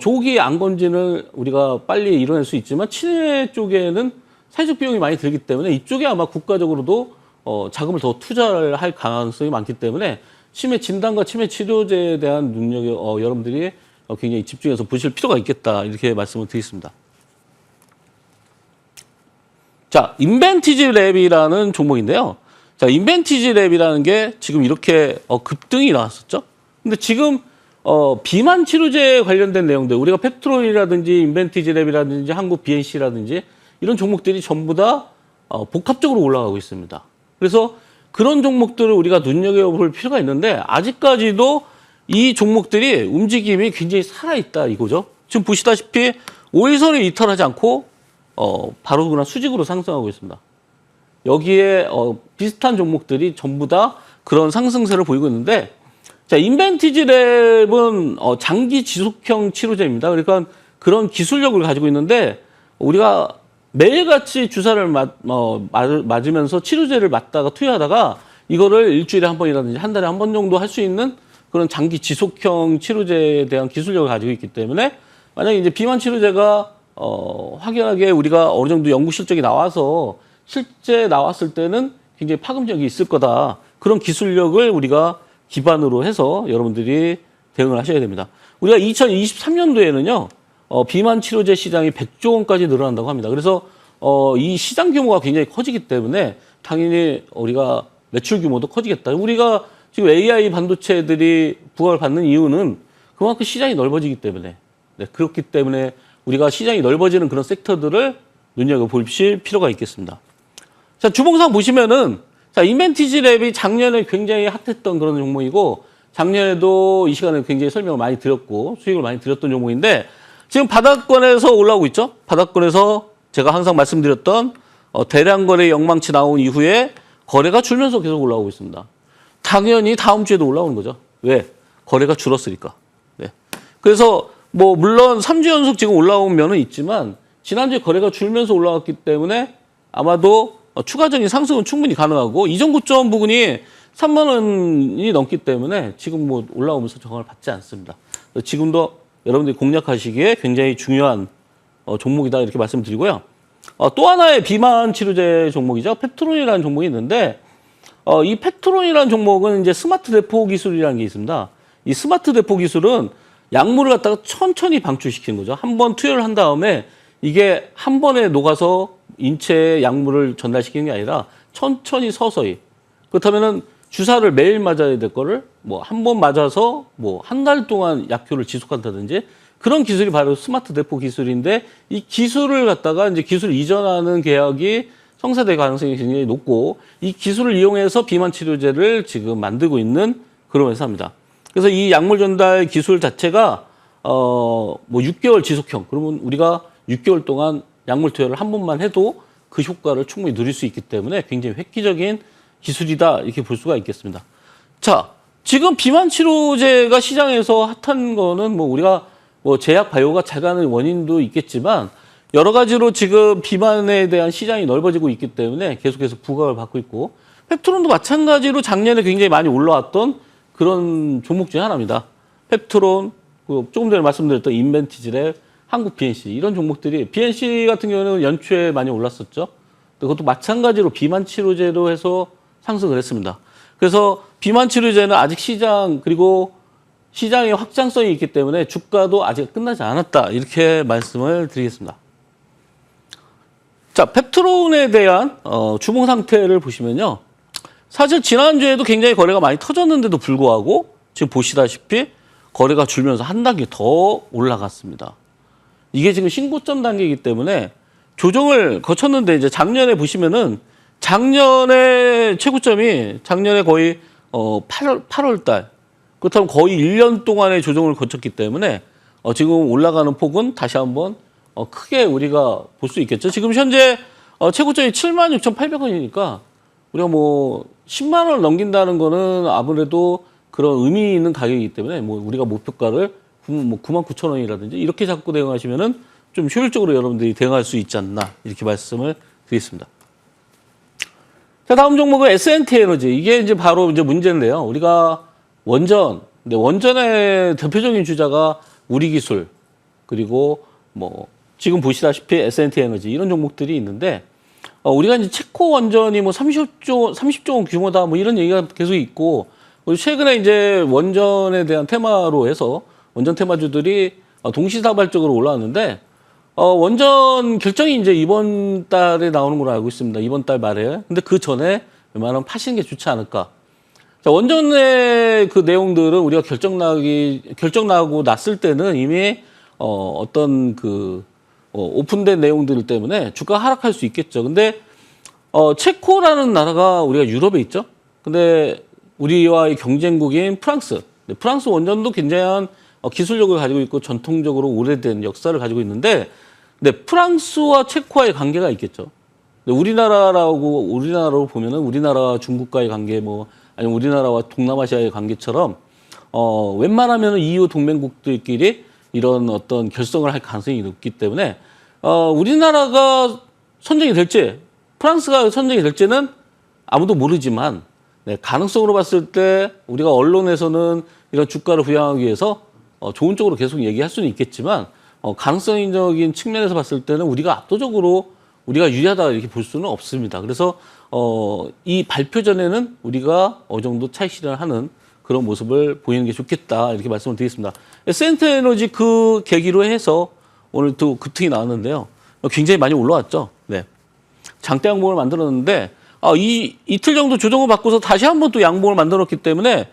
C: 조기 암 검진을 우리가 빨리 이뤄낼 수 있지만 치매 쪽에는 사회적 비용이 많이 들기 때문에 이쪽에 아마 국가적으로도 자금을 더 투자를 할 가능성이 많기 때문에 치매 진단과 치매 치료제에 대한 능력이 여러분들이 굉장히 집중해서 보실 필요가 있겠다 이렇게 말씀을 드리겠습니다. 자, 인벤티지 랩이라는 종목인데요. 자, 인벤티지 랩이라는 게 지금 이렇게 급등이 나왔었죠. 근데 지금 비만 치료제에 관련된 내용들, 우리가 펩트론이라든지 인벤티지 랩이라든지 한국 BNC라든지 이런 종목들이 전부 다 복합적으로 올라가고 있습니다. 그래서 그런 종목들을 우리가 눈여겨볼 필요가 있는데 아직까지도 이 종목들이 움직임이 굉장히 살아있다 이거죠. 지금 보시다시피 5일선을 이탈하지 않고 바로 그냥 수직으로 상승하고 있습니다. 여기에 비슷한 종목들이 전부 다 그런 상승세를 보이고 있는데 자, 인벤티지 랩은 장기 지속형 치료제입니다. 그러니까 그런 기술력을 가지고 있는데 우리가 매일같이 주사를 맞으면서 치료제를 맞다가 투여하다가 이거를 일주일에 한 번이라든지 한 달에 한 번 정도 할 수 있는 그런 장기 지속형 치료제에 대한 기술력을 가지고 있기 때문에 만약에 이제 비만 치료제가 확연하게 우리가 어느 정도 연구 실적이 나와서 실제 나왔을 때는 굉장히 파급력이 있을 거다. 그런 기술력을 우리가 기반으로 해서 여러분들이 대응을 하셔야 됩니다. 우리가 2023년도에는요, 비만 치료제 시장이 100조 원까지 늘어난다고 합니다. 그래서 이 시장 규모가 굉장히 커지기 때문에 당연히 우리가 매출 규모도 커지겠다. 우리가 지금 AI 반도체들이 부각을 받는 이유는 그만큼 시장이 넓어지기 때문에 네, 그렇기 때문에 우리가 시장이 넓어지는 그런 섹터들을 눈여겨보실 필요가 있겠습니다. 자, 주봉상 보시면은 자, 인벤티지 랩이 작년에 굉장히 핫했던 그런 종목이고 작년에도 이 시간에 굉장히 설명을 많이 드렸고 수익을 많이 드렸던 종목인데 지금 바닥권에서 올라오고 있죠. 바닥권에서 제가 항상 말씀드렸던 대량 거래 영망치 나온 이후에 거래가 줄면서 계속 올라오고 있습니다. 당연히 다음 주에도 올라오는 거죠. 왜? 거래가 줄었으니까. 네. 그래서 뭐 물론 3주 연속 지금 올라온 면은 있지만 지난주에 거래가 줄면서 올라왔기 때문에 아마도 추가적인 상승은 충분히 가능하고 이전 고점 부근이 3만 원이 넘기 때문에 지금 뭐 올라오면서 저항을 받지 않습니다. 지금도 여러분들이 공략하시기에 굉장히 중요한 종목이다 이렇게 말씀드리고요. 또 하나의 비만 치료제 종목이죠. 펩트론이라는 종목이 있는데 이 펩트론이라는 종목은 이제 스마트 대포 기술이라는 게 있습니다. 이 스마트 대포 기술은 약물을 갖다가 천천히 방출시키는 거죠. 한 번 투여를 한 다음에 이게 한 번에 녹아서 인체에 약물을 전달시키는 게 아니라 천천히 서서히. 그렇다면은 주사를 매일 맞아야 될 거를 뭐 한 번 맞아서 뭐 한 달 동안 약효를 지속한다든지 그런 기술이 바로 스마트 대포 기술인데 이 기술을 갖다가 이제 기술을 이전하는 계약이 성사될 가능성이 굉장히 높고 이 기술을 이용해서 비만 치료제를 지금 만들고 있는 그런 회사입니다. 그래서 이 약물 전달 기술 자체가 뭐 6개월 지속형 그러면 우리가 6개월 동안 약물 투여를 한 번만 해도 그 효과를 충분히 누릴 수 있기 때문에 굉장히 획기적인 기술이다 이렇게 볼 수가 있겠습니다. 자, 지금 비만 치료제가 시장에서 핫한 거는 뭐 우리가 뭐 제약 바이오가 잘 가는 원인도 있겠지만 여러 가지로 지금 비만에 대한 시장이 넓어지고 있기 때문에 계속해서 부각을 받고 있고 펩트론도 마찬가지로 작년에 굉장히 많이 올라왔던 그런 종목 중에 하나입니다. 펩트론, 조금 전에 말씀드렸던 인벤티지랩, 한국 BNC 이런 종목들이 BNC 같은 경우는 연초에 많이 올랐었죠. 그것도 마찬가지로 비만 치료제로 해서 상승을 했습니다. 그래서 비만 치료제는 아직 시장 그리고 시장의 확장성이 있기 때문에 주가도 아직 끝나지 않았다 이렇게 말씀을 드리겠습니다. 자, 펩트론에 대한 주봉 상태를 보시면요. 사실 지난주에도 굉장히 거래가 많이 터졌는데도 불구하고 지금 보시다시피 거래가 줄면서 한 단계 더 올라갔습니다. 이게 지금 신고점 단계이기 때문에 조정을 거쳤는데 이제 작년에 보시면은 작년에 최고점이 작년에 거의 8월 달 그렇다면 거의 1년 동안의 조정을 거쳤기 때문에 지금 올라가는 폭은 다시 한번 크게 우리가 볼 수 있겠죠. 지금 현재 최고점이 76,800원이니까 우리가 뭐 10만 원을 넘긴다는 거는 아무래도 그런 의미 있는 가격이기 때문에 뭐 우리가 목표가를 99,000원이라든지 이렇게 잡고 대응하시면은 좀 효율적으로 여러분들이 대응할 수 있지 않나 이렇게 말씀을 드리겠습니다. 자, 다음 종목은 S&T 에너지. 이게 이제 바로 이제 문제인데요. 우리가 근데 원전의 대표적인 주자가 우리기술 그리고 뭐 지금 보시다시피 S&T 에너지 이런 종목들이 있는데 우리가 이제 체코 원전이 뭐 30조 원 규모다 뭐 이런 얘기가 계속 있고, 그리고 최근에 이제 원전에 대한 테마로 해서 원전 테마주들이 동시다발적으로 올라왔는데, 원전 결정이 이제 이번 달에 나오는 걸로 알고 있습니다. 이번 달 말에. 근데 그 전에 웬만하면 파시는 게 좋지 않을까. 자, 원전의 그 내용들은 우리가 결정 나고 났을 때는 이미 어떤 오픈된 내용들 때문에 주가가 하락할 수 있겠죠. 근데 체코라는 나라가 우리가 유럽에 있죠. 근데 우리와의 경쟁국인 프랑스. 프랑스 원전도 굉장한 기술력을 가지고 있고 전통적으로 오래된 역사를 가지고 있는데, 근데 프랑스와 체코와의 관계가 있겠죠. 근데 우리나라로 보면은 우리나라와 중국과의 관계 아니면 우리나라와 동남아시아의 관계처럼 웬만하면 EU 동맹국들끼리 이런 어떤 결성을 할 가능성이 높기 때문에 우리나라가 선정이 될지 프랑스가 선정이 될지는 아무도 모르지만, 네, 가능성으로 봤을 때 우리가 언론에서는 이런 주가를 부양하기 위해서 좋은 쪽으로 계속 얘기할 수는 있겠지만 가능성적인 측면에서 봤을 때는 우리가 압도적으로 우리가 유리하다 이렇게 볼 수는 없습니다. 그래서 이 발표 전에는 우리가 어느 정도 차익 실현을 하는 그런 모습을 보이는 게 좋겠다 이렇게 말씀을 드리겠습니다. 센트에너지 그 계기로 해서 오늘 또 급등이 나왔는데요. 굉장히 많이 올라왔죠. 네. 장대 양봉을 만들었는데 이틀 정도 조정을 받고서 다시 한번 또 양봉을 만들었기 때문에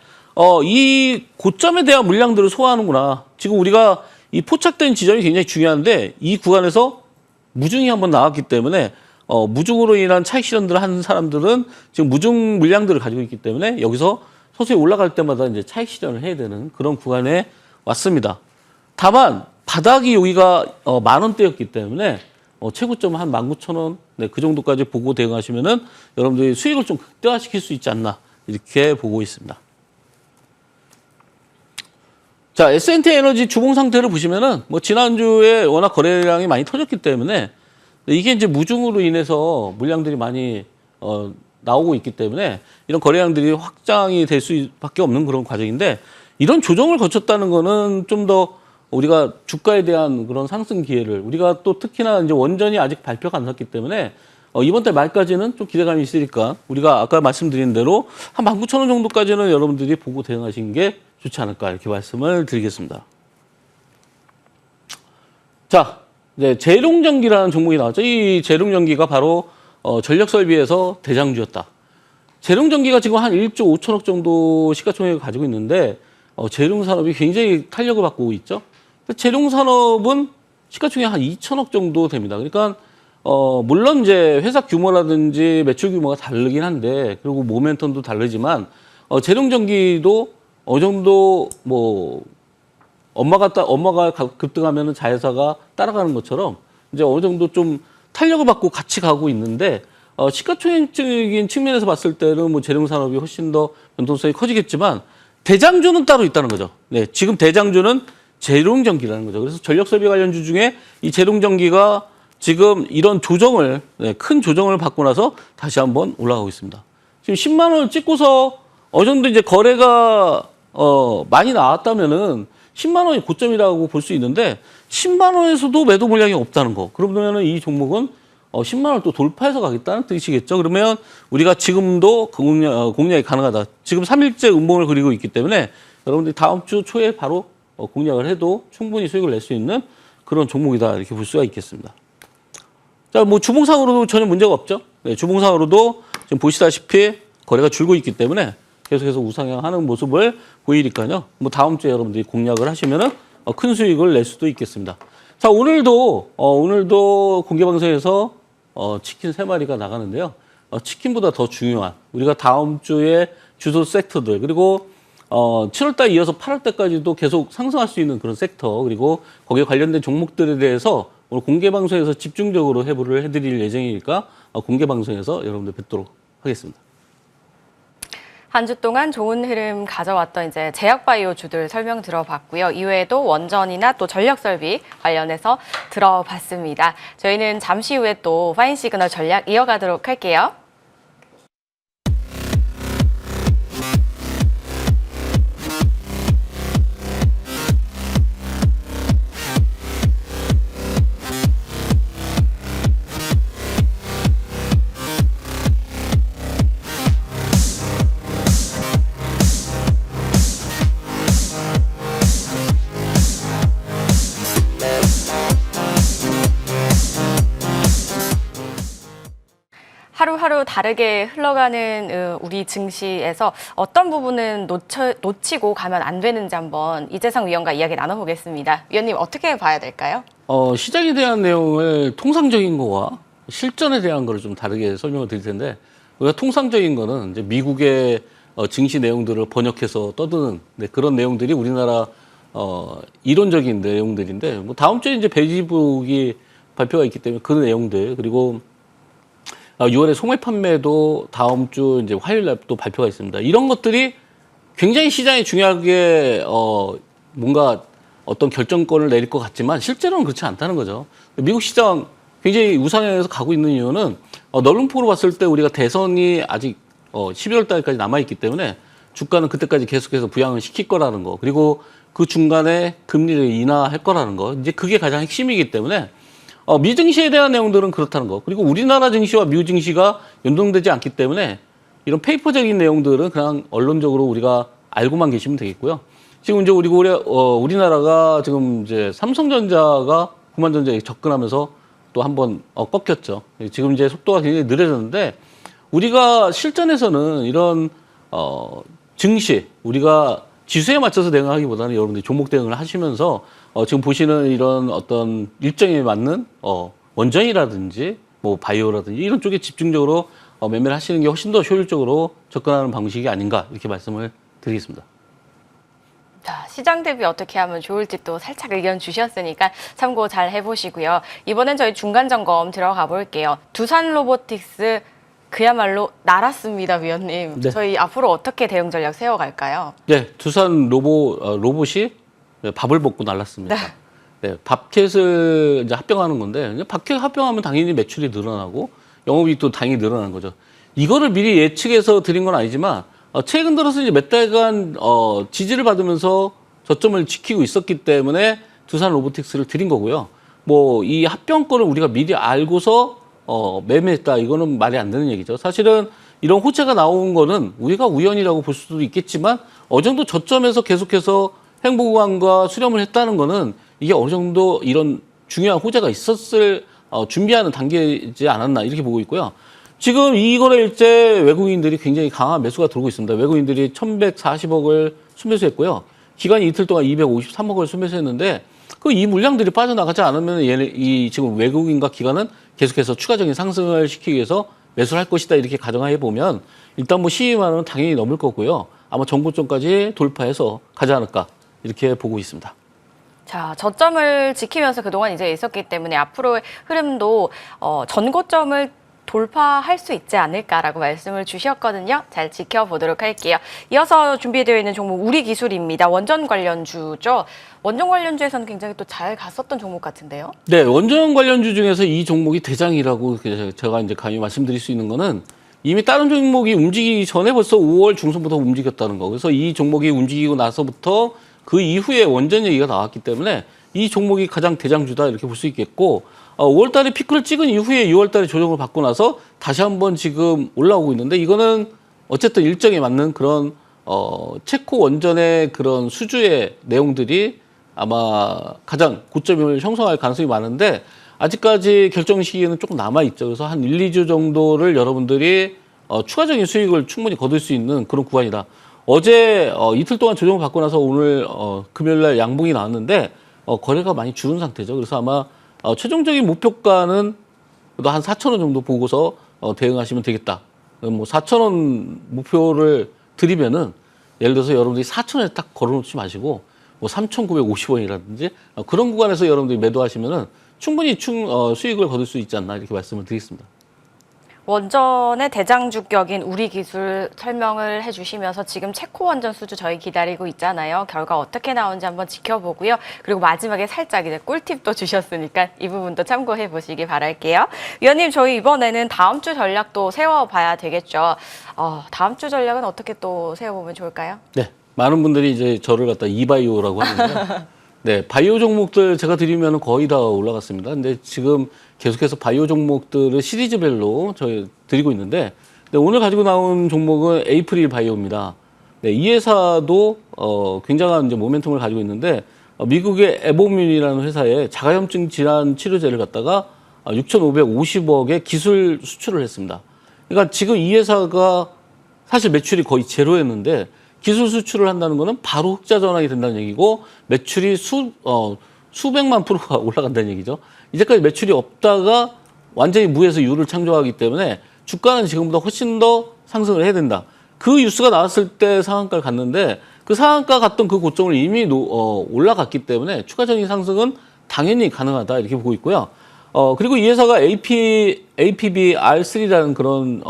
C: 이 고점에 대한 물량들을 소화하는구나. 지금 우리가 이 포착된 지점이 굉장히 중요한데 이 구간에서 무중이 한번 나왔기 때문에 무중으로 인한 차익 실현들을 하는 사람들은 지금 무중 물량들을 가지고 있기 때문에 여기서 서서히 올라갈 때마다 이제 차익 실현을 해야 되는 그런 구간에 왔습니다. 다만 바닥이 여기가 10,000원대였기 때문에 최고점은 한 19,000원, 네, 그 정도까지 보고 대응하시면은 여러분들이 수익을 좀 극대화시킬 수 있지 않나 이렇게 보고 있습니다. 자, S&T 에너지 주봉 상태를 보시면은 지난주에 워낙 거래량이 많이 터졌기 때문에 이게 이제 무중으로 인해서 물량들이 많이 나오고 있기 때문에 이런 거래량들이 확장이 될 수밖에 없는 그런 과정인데, 이런 조정을 거쳤다는 거는 좀 더 우리가 주가에 대한 그런 상승 기회를 우리가 또 특히나 이제 원전이 아직 발표가 안 났기 때문에 이번 달 말까지는 좀 기대감이 있으니까 우리가 아까 말씀드린 대로 한 19,000원 정도까지는 여러분들이 보고 대응하신 게 좋지 않을까 이렇게 말씀을 드리겠습니다. 자, 이제 재룡전기라는 종목이 나왔죠. 이 재룡전기가 바로 전력설비에서 대장주였다. 재룡전기가 지금 한 1조 5천억 정도 시가총액을 가지고 있는데 재룡산업이 굉장히 탄력을 받고 있죠. 재룡산업은 시가총액 한 2천억 정도 됩니다. 그러니까 물론 이제 회사 규모라든지 매출 규모가 다르긴 한데, 그리고 모멘텀도 다르지만 재룡전기도 어느 정도 엄마가 급등하면은 자회사가 따라가는 것처럼 이제 어느 정도 좀 탄력을 받고 같이 가고 있는데, 시가총액적인 측면에서 봤을 때는 재룡산업이 훨씬 더 변동성이 커지겠지만 대장주는 따로 있다는 거죠. 네, 지금 대장주는 재룡전기라는 거죠. 그래서 전력설비 관련주 중에 이 재룡전기가 지금 이런 조정을, 큰 조정을 받고 나서 다시 한번 올라가고 있습니다. 지금 10만 원을 찍고서 어느 정도 이제 거래가 많이 나왔다면은 10만 원이 고점이라고 볼 수 있는데 10만 원에서도 매도 물량이 없다는 거. 그러면은 이 종목은 10만 원을 또 돌파해서 가겠다는 뜻이겠죠. 그러면 우리가 지금도 공략이 가능하다. 지금 3일째 음봉을 그리고 있기 때문에 여러분들이 다음 주 초에 바로 공략을 해도 충분히 수익을 낼 수 있는 그런 종목이다 이렇게 볼 수가 있겠습니다. 자, 주봉상으로도 전혀 문제가 없죠. 네, 주봉상으로도 지금 보시다시피 거래가 줄고 있기 때문에 계속해서 우상향하는 모습을 보이니까요. 다음 주에 여러분들이 공략을 하시면은 큰 수익을 낼 수도 있겠습니다. 자, 오늘도 공개 방송에서 치킨 3마리가 나가는데요. 치킨보다 더 중요한 우리가 다음 주에 주도 섹터들, 그리고 7월달 이어서 8월달까지도 계속 상승할 수 있는 그런 섹터, 그리고 거기에 관련된 종목들에 대해서 오늘 공개 방송에서 집중적으로 해부를 해드릴 예정이니까 공개 방송에서 여러분들 뵙도록 하겠습니다.
A: 한 주 동안 좋은 흐름 가져왔던 이제 제약바이오 주들 설명 들어봤고요. 이외에도 원전이나 또 전력설비 관련해서 들어봤습니다. 저희는 잠시 후에 또 파인 시그널 전략 이어가도록 할게요. 하루하루 다르게 흘러가는 우리 증시에서 어떤 부분은 놓치고 가면 안 되는지 한번 이재상 위원과 이야기 나눠보겠습니다. 위원님 어떻게 봐야 될까요?
C: 시장에 대한 내용을 통상적인 거와 실전에 대한 거를 좀 다르게 설명을 드릴 텐데, 우리가 통상적인 거는 이제 미국의 증시 내용들을 번역해서 떠드는 그런 내용들이 우리나라 이론적인 내용들인데, 뭐 다음 주에 이제 베이지북이 발표가 있기 때문에 그 내용들, 그리고 6월에 소매 판매도 다음 주 이제 화요일 날 또 발표가 있습니다. 이런 것들이 굉장히 시장에 중요하게 뭔가 어떤 결정권을 내릴 것 같지만 실제로는 그렇지 않다는 거죠. 미국 시장 굉장히 우상향해서 가고 있는 이유는 넓은 폭으로 봤을 때 우리가 대선이 아직 12월 달까지 남아있기 때문에 주가는 그때까지 계속해서 부양을 시킬 거라는 거, 그리고 그 중간에 금리를 인하할 거라는 거, 이제 그게 가장 핵심이기 때문에 미 증시에 대한 내용들은 그렇다는 거, 그리고 우리나라 증시와 미 증시가 연동되지 않기 때문에 이런 페이퍼적인 내용들은 그냥 언론적으로 우리가 알고만 계시면 되겠고요. 지금 이제 우리나라가 지금 이제 삼성전자가 후만전자에 접근하면서 또 한번 꺾였죠. 지금 이제 속도가 굉장히 느려졌는데, 우리가 실전에서는 이런 증시, 우리가 지수에 맞춰서 대응하기보다는 여러분들이 종목 대응을 하시면서 지금 보시는 이런 어떤 일정에 맞는 원전이라든지 뭐 바이오라든지 이런 쪽에 집중적으로 매매를 하시는 게 훨씬 더 효율적으로 접근하는 방식이 아닌가, 이렇게 말씀을 드리겠습니다.
A: 자, 시장 대비 어떻게 하면 좋을지 또 살짝 의견 주셨으니까 참고 잘 해보시고요. 이번엔 저희 중간 점검 들어가 볼게요. 두산 로보틱스 그야말로 날았습니다, 위원님.
C: 네.
A: 저희 앞으로 어떻게 대응 전략 세워갈까요?
C: 네, 두산 로봇이 밥을 먹고 날랐습니다. 네, 밥캣을 이제 합병하는 건데, 밥캣 합병하면 당연히 매출이 늘어나고 영업이익도 당연히 늘어나는 거죠. 이거를 미리 예측해서 드린 건 아니지만 최근 들어서 이제 몇 달간 지지를 받으면서 저점을 지키고 있었기 때문에 두산 로보틱스를 드린 거고요. 뭐 이 합병권을 우리가 미리 알고서 매매했다, 이거는 말이 안 되는 얘기죠. 사실은 이런 호재가 나온 거는 우리가 우연이라고 볼 수도 있겠지만 어느 정도 저점에서 계속해서 횡보구간과 수렴을 했다는 거는 이게 어느 정도 이런 중요한 호재가 있었을 준비하는 단계이지 않았나, 이렇게 보고 있고요. 지금 이 거래일째 외국인들이 굉장히 강한 매수가 들어오고 있습니다. 외국인들이 1,140억을 순매수했고요. 기간이 이틀 동안 253억을 순매수했는데, 이 물량들이 빠져나가지 않으면 이 지금 외국인과 기관은 계속해서 추가적인 상승을 시키기 위해서 매수를 할 것이다, 이렇게 가정해 보면 일단 뭐 12만 원은 당연히 넘을 거고요. 아마 정고점까지 돌파해서 가지 않을까, 이렇게 보고 있습니다.
A: 자, 저점을 지키면서 그동안 이제 있었기 때문에 앞으로의 흐름도 전고점을 돌파할 수 있지 않을까라고 말씀을 주셨거든요. 잘 지켜보도록 할게요. 이어서 준비되어 있는 종목 우리기술입니다. 원전 관련주죠. 원전 관련주에서는 굉장히 또 잘 갔었던 종목 같은데요.
C: 네, 원전 관련주 중에서 이 종목이 대장이라고 제가 이제 감히 말씀드릴 수 있는 거는, 이미 다른 종목이 움직이기 전에 벌써 5월 중순부터 움직였다는 거. 그래서 이 종목이 움직이고 나서부터 그 이후에 원전 얘기가 나왔기 때문에 이 종목이 가장 대장주다, 이렇게 볼 수 있겠고, 5월 달에 피크를 찍은 이후에 6월 달에 조정을 받고 나서 다시 한번 지금 올라오고 있는데, 이거는 어쨌든 일정에 맞는 그런 체코 원전의 그런 수주의 내용들이 아마 가장 고점을 형성할 가능성이 많은데, 아직까지 결정 시기에는 조금 남아있죠. 그래서 한 1, 2주 정도를 여러분들이 추가적인 수익을 충분히 거둘 수 있는 그런 구간이다. 어제 이틀 동안 조정을 받고 나서 오늘 금요일날 양봉이 나왔는데 거래가 많이 줄은 상태죠. 그래서 아마 최종적인 목표가는 한 4,000원 정도 보고서 대응하시면 되겠다. 뭐 4,000원 목표를 드리면은 예를 들어서 여러분들이 4,000원에 딱 걸어놓지 마시고 뭐 3,950원이라든지 그런 구간에서 여러분들이 매도하시면은 충분히 수익을 거둘 수 있지 않나, 이렇게 말씀을 드리겠습니다.
A: 원전의 대장주격인 우리기술 설명을 해주시면서 지금 체코 원전 수주 저희 기다리고 있잖아요. 결과 어떻게 나오는지 한번 지켜보고요. 그리고 마지막에 살짝 이제 꿀팁도 주셨으니까 이 부분도 참고해 보시기 바랄게요. 위원님, 저희 이번에는 다음 주 전략도 세워봐야 되겠죠. 다음 주 전략은 어떻게 또 세워보면 좋을까요?
C: 네, 많은 분들이 이제 저를 갖다 이바이오라고 하는데, 네, 바이오 종목들 제가 드리면 거의 다 올라갔습니다. 근데 지금 계속해서 바이오 종목들을 시리즈별로 저희 드리고 있는데, 네, 오늘 가지고 나온 종목은 에이프릴 바이오입니다. 네, 이 회사도 굉장한 이제 모멘텀을 가지고 있는데, 미국의 에보뮴이라는 회사에 자가염증 질환 치료제를 갖다가 6,550억의 기술 수출을 했습니다. 그러니까 지금 이 회사가 사실 매출이 거의 제로였는데 기술 수출을 한다는 거는 바로 흑자 전환이 된다는 얘기고 매출이 수백만 프로가 올라간다는 얘기죠. 이제까지 매출이 없다가 완전히 무에서 유를 창조하기 때문에 주가는 지금보다 훨씬 더 상승을 해야 된다. 그 뉴스가 나왔을 때 상한가를 갔는데 그 상한가 갔던 그 고점을 이미 올라갔기 때문에 추가적인 상승은 당연히 가능하다 이렇게 보고 있고요. 그리고 이 회사가 APB-R3라는 그런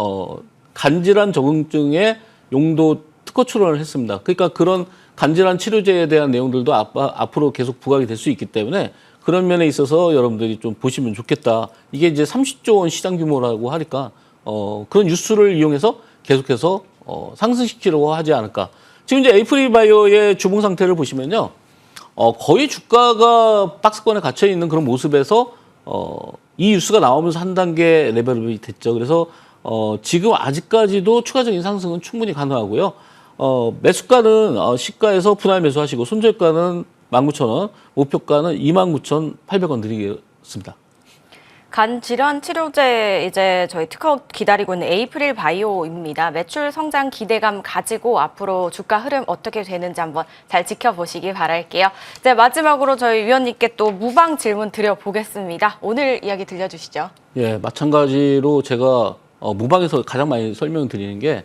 C: 간질환 적응증의 용도 특허 출원을 했습니다. 그러니까 그런 간질환 치료제에 대한 내용들도 앞으로 계속 부각이 될 수 있기 때문에 그런 면에 있어서 여러분들이 좀 보시면 좋겠다. 이게 이제 30조 원 시장 규모라고 하니까 그런 뉴스를 이용해서 계속해서 상승시키려고 하지 않을까. 지금 이제 에이프릴바이오의 주봉 상태를 보시면요. 거의 주가가 박스권에 갇혀 있는 그런 모습에서 이 뉴스가 나오면서 한 단계 레벨업이 됐죠. 그래서 지금 아직까지도 추가적인 상승은 충분히 가능하고요. 매수가는 시가에서 분할 매수하시고 손절가는 19,000원, 목표가는 29,800원 드리겠습니다.
A: 간 질환 치료제 이제 저희 특허 기다리고 있는 에이프릴 바이오입니다. 매출 성장 기대감 가지고 앞으로 주가 흐름 어떻게 되는지 한번 잘 지켜보시기 바랄게요. 이제 마지막으로 저희 위원님께 또 무방 질문 드려보겠습니다. 오늘 이야기 들려주시죠.
C: 예, 마찬가지로 제가 무방에서 가장 많이 설명드리는 게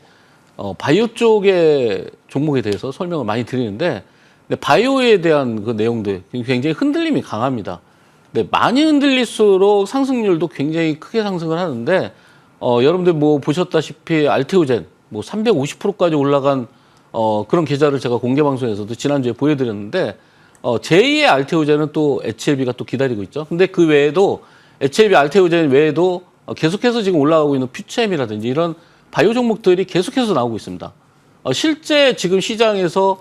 C: 바이오 쪽의 종목에 대해서 설명을 많이 드리는데 근데 바이오에 대한 그 내용들 굉장히 흔들림이 강합니다. 근데 많이 흔들릴수록 상승률도 굉장히 크게 상승을 하는데 여러분들 뭐 보셨다시피 알테오젠 뭐 350%까지 올라간 그런 계좌를 제가 공개 방송에서도 지난주에 보여드렸는데 제2의 알테오젠은 또 HLB가 또 기다리고 있죠. 근데 그 외에도 HLB 알테오젠 외에도 계속해서 지금 올라가고 있는 퓨처엠이라든지 이런 바이오 종목들이 계속해서 나오고 있습니다. 실제 지금 시장에서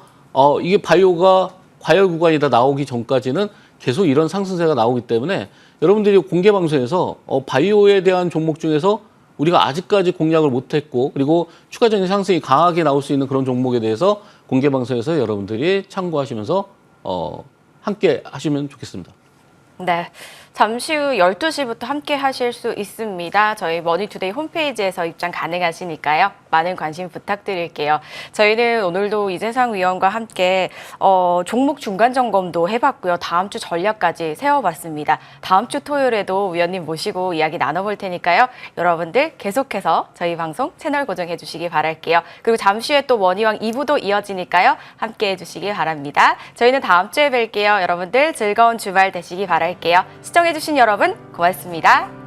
C: 이게 바이오가 과열 구간이다 나오기 전까지는 계속 이런 상승세가 나오기 때문에 여러분들이 공개 방송에서 바이오에 대한 종목 중에서 우리가 아직까지 공략을 못했고 그리고 추가적인 상승이 강하게 나올 수 있는 그런 종목에 대해서 공개 방송에서 여러분들이 참고하시면서 함께 하시면 좋겠습니다.
A: 네. 잠시 후 12시부터 함께 하실 수 있습니다. 저희 머니투데이 홈페이지에서 입장 가능하시니까요. 많은 관심 부탁드릴게요. 저희는 오늘도 이재상 위원과 함께 종목 중간 점검도 해봤고요. 다음 주 전략까지 세워봤습니다. 다음 주 토요일에도 위원님 모시고 이야기 나눠볼 테니까요. 여러분들 계속해서 저희 방송 채널 고정해 주시기 바랄게요. 그리고 잠시 후에 또 머니왕 2부도 이어지니까요. 함께 해주시기 바랍니다. 저희는 다음 주에 뵐게요. 여러분들 즐거운 주말 되시기 바랄게요. 시청해주신 여러분 고맙습니다.